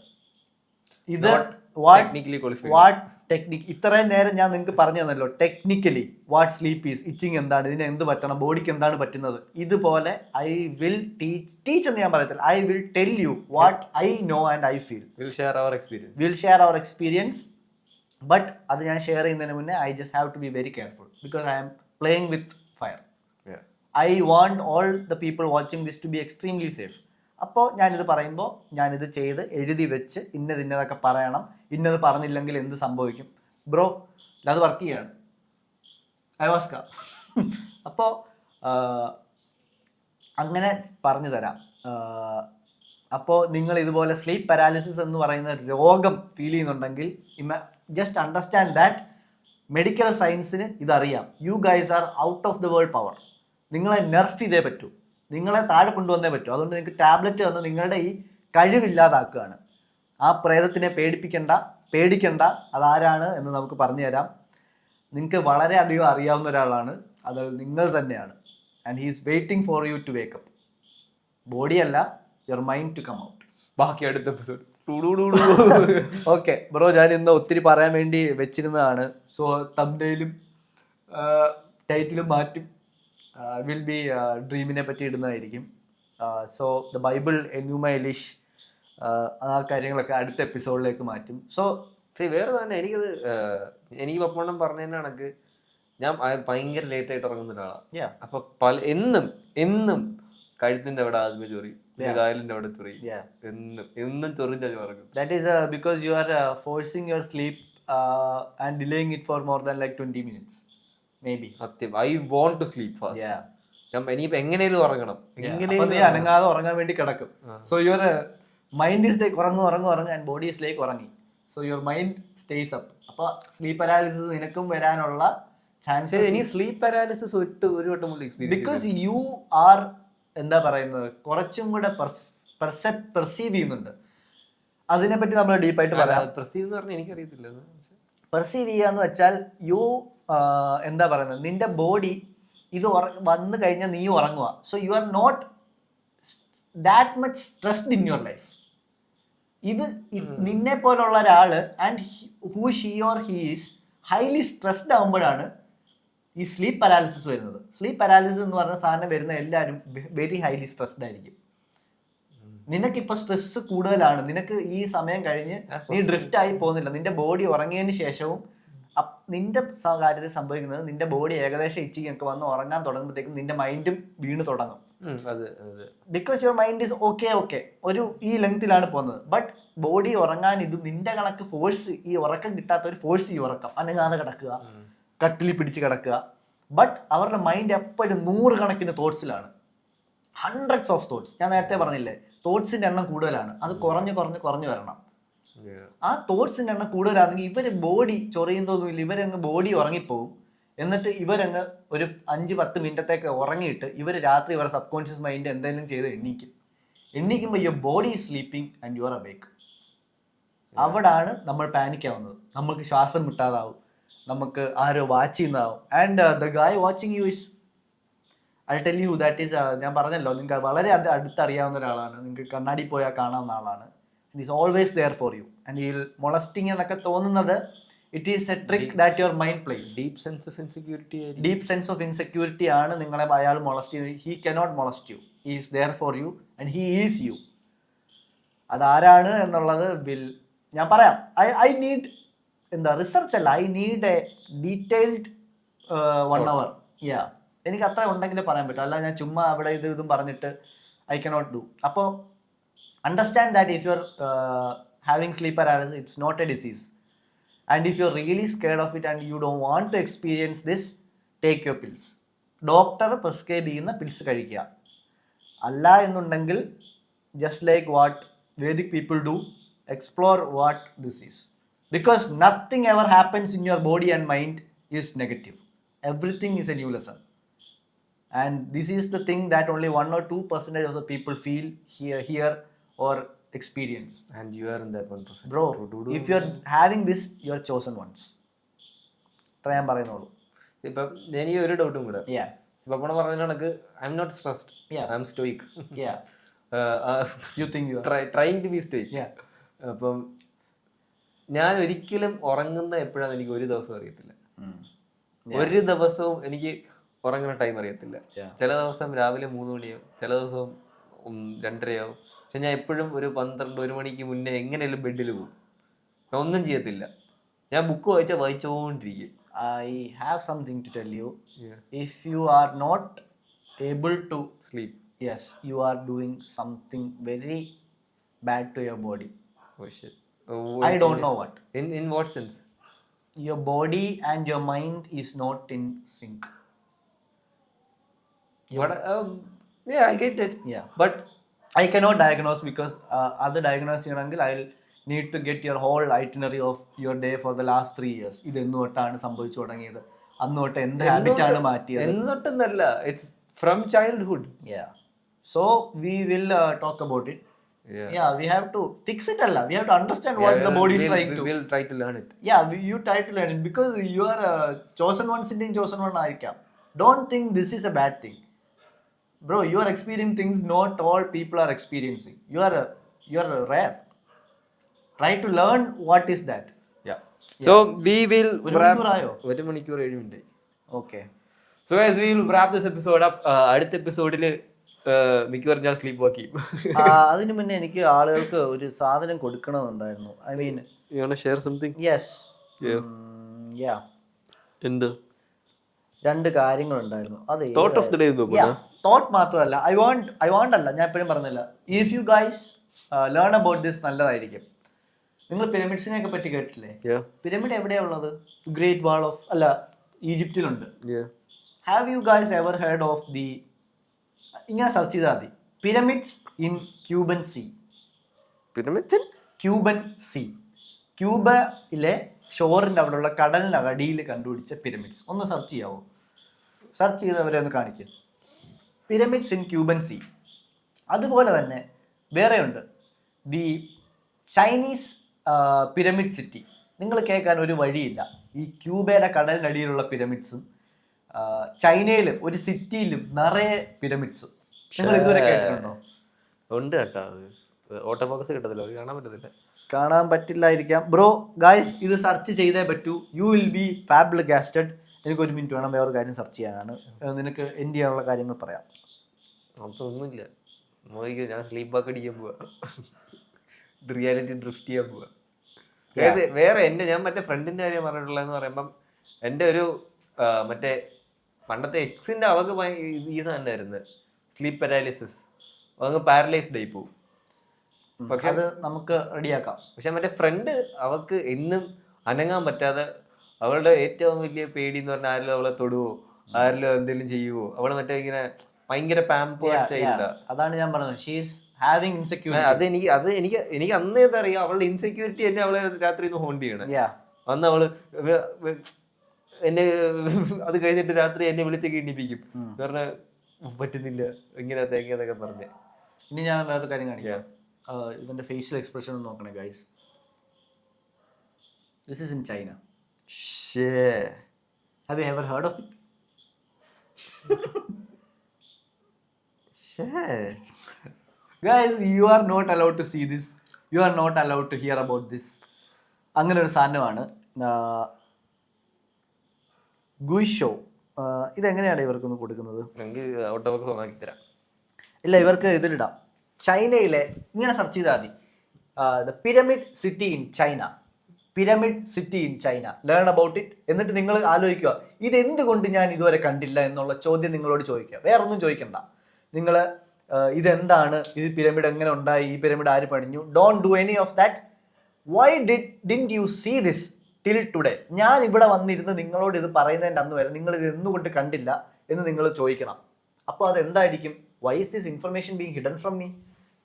ഇത് വാട്ട് ടെക്നിക്, ഇത്രയും നേരം ഞാൻ നിങ്ങൾക്ക് പറഞ്ഞു തന്നല്ലോ technically what sleep is, itching എന്താണ്, ഇതിന് എന്ത് പറ്റണം, ബോഡിക്ക് എന്താണ് പറ്റുന്നത്. ഇതുപോലെ ഐ വിൽ ടീച്ച് എന്ന് ഞാൻ പറയത്തില്ല, I will tell you what I know and I feel. Will share our experience. But അത് ഞാൻ ഷെയർ ചെയ്യുന്നതിന് മുന്നേ I just have to be very careful because I am playing with fire. I want all the people watching this to be extremely safe. അപ്പോൾ ഞാനിത് പറയുമ്പോൾ ഞാനിത് ചെയ്ത് എഴുതി വെച്ച് ഇന്നതൊക്കെ പറയണം, ഇന്നത് പറഞ്ഞില്ലെങ്കിൽ എന്ത് സംഭവിക്കും ബ്രോ, അത് വർക്ക് ചെയ്യാണ് അയവാസ്ക. അപ്പോൾ അങ്ങനെ പറഞ്ഞു തരാം. അപ്പോൾ നിങ്ങൾ ഇതുപോലെ സ്ലീപ്പ് പാരാലിസിസ് എന്ന് പറയുന്ന രോഗം ഫീൽ ചെയ്യുന്നുണ്ടെങ്കിൽ ജസ്റ്റ് അണ്ടർസ്റ്റാൻഡ് ദാറ്റ് മെഡിക്കൽ സയൻസിന് ഇതറിയാം. You guys are out of the world power. നിങ്ങളെ നെർഫ് ചെയ്തേ പറ്റൂ, നിങ്ങളെ താഴെ കൊണ്ടുവന്നേ പറ്റൂ. അതുകൊണ്ട് നിങ്ങൾക്ക് ടാബ്ലറ്റ് തന്ന് നിങ്ങളുടെ ഈ കഴിവില്ലാതാക്കുകയാണ്. ആ പ്രേതത്തിനെ പേടിക്കണ്ട, അതാരാണ് എന്ന് നമുക്ക് പറഞ്ഞു തരാം. നിങ്ങൾക്ക് വളരെയധികം അറിയാവുന്ന ഒരാളാണ്, അത് നിങ്ങൾ തന്നെയാണ്. And he is waiting for you to wake up. ബോഡിയല്ല, your mind to come out. ബാക്കി അടുത്ത എപ്പിസോഡ്. ഓക്കെ ബ്രോ, ഞാൻ ഇന്ന് ഒത്തിരി പറയാൻ വേണ്ടി വെച്ചിരുന്നതാണ്. സോ തംബ്നെയിലും ടൈറ്റിലും മാറ്റും. വിൽ ബി ഡ്രീമിനെ പറ്റി ഇടുന്നതായിരിക്കും. സോ ദ ബൈബിൾ, എന്യൂമ എലിഷ്, ആ കാര്യങ്ങളൊക്കെ അടുത്ത എപ്പിസോഡിലേക്ക് മാറ്റും. സോ വേറെ തന്നെ എനിക്ക് പപ്പണ്ണം പറഞ്ഞതിന് കണക്ക് ഞാൻ ഭയങ്കര ലേറ്റ് ആയിട്ട് ഉറങ്ങുന്ന ഒരാളാണ്. അപ്പൊ എന്നും കഴുത്തിന്റെ അവിടെ ആദ്യമേ ചൊറി, കാലിന്റെ അവിടെ ചൊറി, എന്നും ചൊറിഞ്ഞ ഉറങ്ങും. That is because you are forcing your sleep and delaying it for more than like 20 minutes maybe. സത്യം, I want to sleep fast. ഇനിയിപ്പോ എങ്ങനെയും ഉറങ്ങണം, അനങ്ങാതെ ഉറങ്ങാൻ വേണ്ടി കിടക്കും. So your mind is like ഉറങ്ങും ആൻഡ് ബോഡി ഈസ് ലൈക്ക് ഉറങ്ങി. So your mind stays up. അപ്പൊ സ്ലീപ്പ് പാരാലിസിസ് നിനക്കും വരാനുള്ള ചാൻസസ്. ഇനി സ്ലീപ്പ് പാരാലിസിസ് ഒരു വട്ടം കൂടി എക്സ്പീരിയൻസ്, ബിക്കോസ് യു ആർ എന്താ പറയുന്നത്, കുറച്ചും കൂടെ പെർസീവ് ചെയ്യുന്നുണ്ട്. അതിനെപ്പറ്റി നമ്മൾ ഡീപ്പായിട്ട് പറയാം. പെർസീവ് എന്ന് പറഞ്ഞാൽ എനിക്കറിയത്തില്ല. പെർസീവ് ചെയ്യാന്ന് വെച്ചാൽ യു എന്താ പറയുന്നത്, നിന്റെ ബോഡി ഇത് വന്നു കഴിഞ്ഞാൽ നീ ഉറങ്ങുക. So you are not that much stressed in your life. ഇത് നിന്നെ പോലുള്ള ഒരാള് and who she or he is highly stressed ആകുമ്പോഴാണ് ഈ സ്ലീപ്പ് പാരാലിസിസ് വരുന്നത്. സ്ലീപ്പ് പാരാലിസിസ് എന്ന് പറഞ്ഞ സാധനം വരുന്ന എല്ലാവരും വെരി ഹൈലി സ്ട്രെസ്ഡ് ആയിരിക്കും. നിനക്കിപ്പോൾ സ്ട്രെസ് കൂടുതലാണ്, നിനക്ക് ഈ സമയം കഴിഞ്ഞ് നീ ഡ്രിഫ്റ്റ് ആയി പോകുന്നില്ല. നിന്റെ ബോഡി ഉറങ്ങിയതിന് ശേഷവും നിന്റെ കാര്യത്തിൽ സംഭവിക്കുന്നത്, നിന്റെ ബോഡി ഏകദേശം ഇച്ചിങ്ങൊക്കെ വന്ന് ഉറങ്ങാൻ തുടങ്ങുമ്പോഴത്തേക്കും നിന്റെ മൈൻഡും വീണ് തുടങ്ങും. Because your mind is okay ഒരു ഈ ലെങ്തിലാണ് പോകുന്നത്. ബട്ട് ബോഡി ഉറങ്ങാൻ ഇത് നിന്റെ കണക്ക് ഫോഴ്സ്, ഈ ഉറക്കം കിട്ടാത്ത ഒരു ഫോഴ്സ്, ഈ ഉറക്കം അനങ്ങാതെ കിടക്കുക, കട്ടിൽ പിടിച്ച് കിടക്കുക. ബട്ട് അവരുടെ മൈൻഡ് എപ്പോഴും 100 കണക്കിന് തോട്ട്സിലാണ്, ഹൺഡ്രഡ്സ് ഓഫ് തോട്ട്സ്. ഞാൻ നേരത്തെ പറഞ്ഞില്ലേ, തോട്ട്സിന്റെ എണ്ണം കൂടുതലാണ്. അത് കുറഞ്ഞു വരണം. ആ തോട്ട്സിന്റെ എണ്ണം കൂടുതലാണെങ്കിൽ ഇവര് ബോഡി ചൊറിയുന്നതൊന്നുമില്ല, ഇവരങ്ങ് ബോഡി ഉറങ്ങിപ്പോവും. എന്നിട്ട് ഇവരങ്ങ് ഒരു 5-10 മിനിറ്റത്തേക്ക് ഉറങ്ങിയിട്ട് ഇവർ രാത്രി ഇവരുടെ സബ് കോൺഷ്യസ് മൈൻഡ് എന്തെങ്കിലും ചെയ്ത് എണ്ണീക്കുമ്പോൾ your body is sleeping and you are awake. അവിടാണ് നമ്മൾ പാനിക് ആവുന്നത്. നമുക്ക് ശ്വാസം കിട്ടാതാവും, നമുക്ക് ആരോ വാച്ച് ചെയ്യുന്നതാവും. And the guy watching you is, I tell you that is, ഞാൻ പറഞ്ഞല്ലോ നിങ്ങൾക്ക് വളരെ അടുത്തറിയാവുന്ന ഒരാളാണ്, നിങ്ങൾക്ക് കണ്ണാടി പോയാൽ കാണാവുന്ന ആളാണ്. Is always there for you. And ഈ മൊളസ്റ്റിംഗ് എന്നൊക്കെ തോന്നുന്നത്, it is a trick that your mind plays. Deep sense of insecurity ആണ് നിങ്ങളെ അയാൾ മൊളസ്റ്റ് ചെയ്യുന്നത്. He cannot molest you, he is there for you and he is you. അതാരാണ് എന്നുള്ളത് ഞാൻ പറയാം. ഐ നീഡ് റിസർച്ച് അല്ല, I need a detailed 1 hour. എനിക്ക് അത്ര ഉണ്ടെങ്കിലേ പറയാൻ പറ്റും. അല്ല ഞാൻ ചുമ്മാ അവിടെ ഇതും പറഞ്ഞിട്ട് ഐ കനോട്ട് ഡു. അപ്പോൾ understand that if you're having sleep paralysis, it's not a disease. And if you're really scared of it and you don't want to experience this, take your pills. Doctor prescribe ചെയ്യുന്ന pills കഴിക്കുക. അല്ല എന്നുണ്ടെങ്കിൽ just like what Vedic people do, explore what this is. Because nothing ever happens in your body and mind is negative. Everything is a new lesson. And this is the thing that only 1 or 2% of the people feel here or experience. And you are in that 1%. Bro, if you're having this, you're chosen ones. അത്ര ഞാൻ പറയുന്നുള്ളൂ. ഇപ്പം എനിക്ക് ഒരു ഡൗട്ടും കൂടെ. പപ്പണ പറഞ്ഞ കണക്ക് I M not stressed, I am stoic. You think you are trying to be stoic. അപ്പം ഞാൻ ഒരിക്കലും ഉറങ്ങുന്ന എപ്പോഴാന്ന് എനിക്ക് ഒരു ദിവസം അറിയത്തില്ല. ഒരു ദിവസവും എനിക്ക് ഉറങ്ങുന്ന ടൈം അറിയത്തില്ല. ചില ദിവസം രാവിലെ 3 മണിയാവും, ചില ദിവസം 2:30 പക്ഷെ ഞാൻ എപ്പോഴും ഒരു 12-1 മണിക്ക് മുന്നേ എങ്ങനെയാലും ബെഡിൽ പോകും. ഞാൻ ഒന്നും ചെയ്യത്തില്ല, ഞാൻ book വായിച്ചോണ്ടിരിക്കും. I have something to tell you. If you are not able to sleep, yes, you are doing something very bad to your body. Oh shit. I don't know what. In what sense? Your body and your mind is not in sync. I get it. But I cannot diagnose because other diagnosis ചെയ്യണമെങ്കിൽ I'll need to get your whole itinerary of your day for the last 3 years. ഇത് എന്നോട്ടാണ് സംഭവിച്ചു തുടങ്ങിയത്, അന്നോട്ട് എന്ത് ഹാബിറ്റാണ് മാറ്റിയത് എന്നൊട്ടെന്നല്ല, it's from childhood. So we will talk about it. We have to fix it alla, we have to understand what the body is trying to. We'll try to learn it. You try to learn it because you are chosen ones in chosen one ആയിരിക്കാം. Don't think this is a bad thing. Bro, you are experiencing things not all people are experiencing. You are rare. Try to learn what is that. So we will wrap 1 മണിക്കൂർ 7 minute. Okay. So guys, we will wrap this episode up. അടുത്ത എപ്പിസോഡിൽ മിക്കവാറും ഞാൻ sleep വാക്ക് ചെയ്യും. അതിനു മുന്നേ എനിക്ക് ആളുകൾക്ക് ഒരു സാധനം കൊടുക്കണമെന്നുണ്ടായിരുന്നു. I mean share something. Yes, yeah, എന്ത് 2 കാര്യങ്ങളുണ്ടായിരുന്നു. അത് thought of the day thought മാത്രമല്ല, ഐ വാണ്ട് അല്ല, ഞാൻ എപ്പോഴും പറഞ്ഞില്ല, if you guys learn about this നല്ലതായിരിക്കും. നിങ്ങൾ പിരമിഡ്സിനെ ഒക്കെ പറ്റി കേട്ടില്ലേ? പിരമിഡ് എവിടെയാ ഉള്ളത്? ഗ്രേറ്റ് വാൾ ഓഫ് അല്ല, ഈജിപ്തിലുണ്ട്. Have you guys ever heard of the, ഇങ്ങനെ സെർച്ച് ചെയ്താൽ മതി, pyramids in Cuban sea. Pyramids in Cuban sea, ക്യൂബയിലെ ഷോറിൻ്റെ അവിടെയുള്ള കടലിൻ്റെ അടിയിൽ കണ്ടുപിടിച്ച പിരമിഡ്സ്. ഒന്ന് സെർച്ച് ചെയ്യാവോ? സെർച്ച് ചെയ്തവരെ ഒന്ന് കാണിക്കും. Pyramids in Cuban sea. അതുപോലെ തന്നെ വേറെയുണ്ട്, ദി ചൈനീസ് പിരമിഡ് സിറ്റി. നിങ്ങൾ കേൾക്കാൻ ഒരു വഴിയില്ല, ഈ ക്യൂബയുടെ കടലിനടിയിലുള്ള പിരമിഡ്സും ചൈനയിലും ഒരു സിറ്റിയിലും നിറയെ പിരമിഡ്സും. നിങ്ങൾ ഇതുവരെ കേട്ടിട്ടുണ്ടോ? ഉണ്ട് കേട്ടോ, ഓട്ടോ ഫോക്കസ് കിട്ടത്തില്ല, കാണാൻ പറ്റത്തില്ല. കാണാൻ പറ്റില്ലായിരിക്കാം ബ്രോ. ഗായ്സ്, ഇത് സെർച്ച് ചെയ്തേ പറ്റൂ. You will be flabbergasted. എനിക്കൊരു മിനിറ്റ് വേണം, വേറൊരു കാര്യം സെർച്ച് ചെയ്യാനാണ്. നിനക്ക് എൻഡ് ചെയ്യാനുള്ള കാര്യങ്ങൾ പറയാം. അതൊന്നുമില്ല, ഞാൻ സ്ലീപ്പ് വാക്ക് അടിക്കാൻ പോവാ, റിയാലിറ്റി ഡ്രിഫ്റ്റ് ചെയ്യാൻ പോവാ. വേറെ ഞാൻ മറ്റേ ഫ്രണ്ടിന്റെ കാര്യം പറഞ്ഞിട്ടുള്ളതെന്ന് പറയുമ്പം എൻ്റെ ഒരു മറ്റേ പണ്ടത്തെ എക്സിന്റെ അവക്ക് ഈ സാധനമായിരുന്നു സ്ലീപ്പ് പാരാലിസിസ്. അവങ്ങ് പാരലൈസ്ഡ് ആയി പോവും. പക്ഷെ അത് നമുക്ക് റെഡിയാക്കാം. പക്ഷെ മറ്റേ ഫ്രണ്ട് അവക്ക് എന്നും അനങ്ങാൻ പറ്റാതെ, അവളുടെ ഏറ്റവും വലിയ പേടി എന്ന് പറഞ്ഞാൽ ആരെങ്കിലും അവളെ തൊടുവോ, ആരെങ്കിലും എന്തെങ്കിലും ചെയ്യുവോ. അവള് മറ്റേ ഇങ്ങനെ ഭയങ്കര പാമ്പേർഡ് ചൈൽഡ്. അതാണ് ഞാൻ പറഞ്ഞത്, ഷീ ഈസ് ഹാവിങ് ഇൻസെക്യൂരിറ്റി. എനിക്ക് അന്നേ അറിയാം, അവളുടെ ഇൻസെക്യൂരിറ്റി എന്നെ അവളെ രാത്രി ഒന്ന് ഹോണ്ട് ചെയ്യണം. അന്ന് അവള് എന്നെ അത് കഴിഞ്ഞിട്ട് രാത്രി എന്നെ വിളിച്ചൊക്കെ എണ്ണിപ്പിക്കും. പറഞ്ഞാൽ പറ്റുന്നില്ല ഇങ്ങനത്തെ പറഞ്ഞ്. ഇനി ഞാൻ വേറൊരു കാര്യം കാണിക്കാം. ഇതിന്റെ ഫേഷ്യൽ എക്സ്പ്രഷൻ ഒന്ന് നോക്കണേ guys. This is in China. Have you ever heard of it? Guys, you are not allowed to see this, you are not allowed to hear about this. അങ്ങനെ ഒരു സാധനമാണ് ഗുയ്ഷോ. ഇതെങ്ങനെയാണ് ഇവർക്കൊന്ന് കൊടുക്കുന്നത്? ഇല്ല, ഇവർക്ക് ഇതിലിടാം. ചൈനയിലെ ഇങ്ങനെ സെർച്ച് ചെയ്താൽ മതി, the pyramid city in China, pyramid city in China, learn about it. എന്നിട്ട് നിങ്ങൾ ആലോചിക്കുക, ഇതെന്തുകൊണ്ട് ഞാൻ ഇതുവരെ കണ്ടില്ല എന്നുള്ള ചോദ്യം നിങ്ങളോട് ചോദിക്കുക. വേറൊന്നും ചോദിക്കണ്ട. നിങ്ങൾ ഇതെന്താണ്, ഇത് പിരമിഡ് എങ്ങനെ ഉണ്ടായി, ഈ പിരമിഡ് ആര് പണിഞ്ഞു, don't do any of that. Why didn't you see this till today? ഞാൻ ഇവിടെ വന്നിരുന്ന് നിങ്ങളോട് ഇത് പറയുന്നതിൻ്റെ അന്ന് വരെ നിങ്ങൾ ഇത് എന്തുകൊണ്ട് കണ്ടില്ല എന്ന് നിങ്ങൾ ചോദിക്കണം. അപ്പോൾ അത് എന്തായിരിക്കും? Why is this information being hidden from me?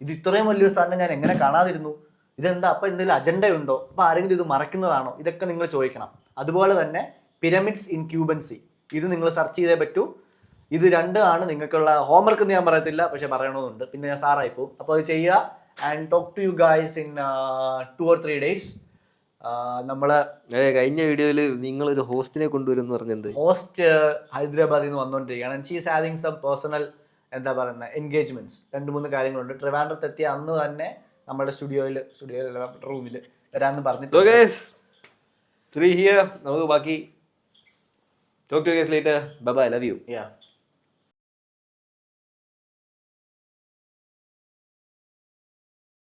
ഇത് ഇത്രയും വലിയൊരു സാധനം ഞാൻ എങ്ങനെ കാണാതിരുന്നു? ഇതെന്താ? അപ്പോൾ എന്തെങ്കിലും അജണ്ടയുണ്ടോ? അപ്പോൾ ആരെങ്കിലും ഇത് മറക്കുന്നതാണോ? ഇതൊക്കെ നിങ്ങൾ ചോദിക്കണം. അതുപോലെ തന്നെ പിരമിഡ്സ് ഇൻ ക്യൂബൻ സീ, ഇത് നിങ്ങൾ സെർച്ച് ചെയ്തേ പറ്റൂ. ഇത് 2 ആണ് നിങ്ങൾക്കുള്ള ഹോംവർക്ക് എന്ന് ഞാൻ പറയത്തില്ല, പക്ഷെ പറയണമെന്നുണ്ട്, പിന്നെ ഞാൻ സാറായി പോകും. അപ്പോൾ അത് ചെയ്യുക. And talk to you guys in 2 or 3 days. നമ്മള് കഴിഞ്ഞ വീഡിയോയില് നിങ്ങളൊരു ഹോസ്റ്റിനെ കൊണ്ടുവരുമെന്ന് പറഞ്ഞത്, ഹോസ്റ്റ് ഹൈദരാബാദിൽ നിന്ന് വന്നുകൊണ്ടിരിക്കുകയാണ്. And she is having some personal എന്താ പറയുന്നത് എൻഗേജ്മെന്റ്സ്. 2-3 കാര്യങ്ങളുണ്ട്. ട്രിവാൻഡ്രത്ത് എത്തിയ അന്ന് തന്നെ നമ്മുടെ സ്റ്റുഡിയോയിലല്ല റൂമിൽ വരാമെന്ന് പറഞ്ഞിട്ട്. നമുക്ക് ബാക്കി talk to you guys later. Bye bye, love you. Yeah.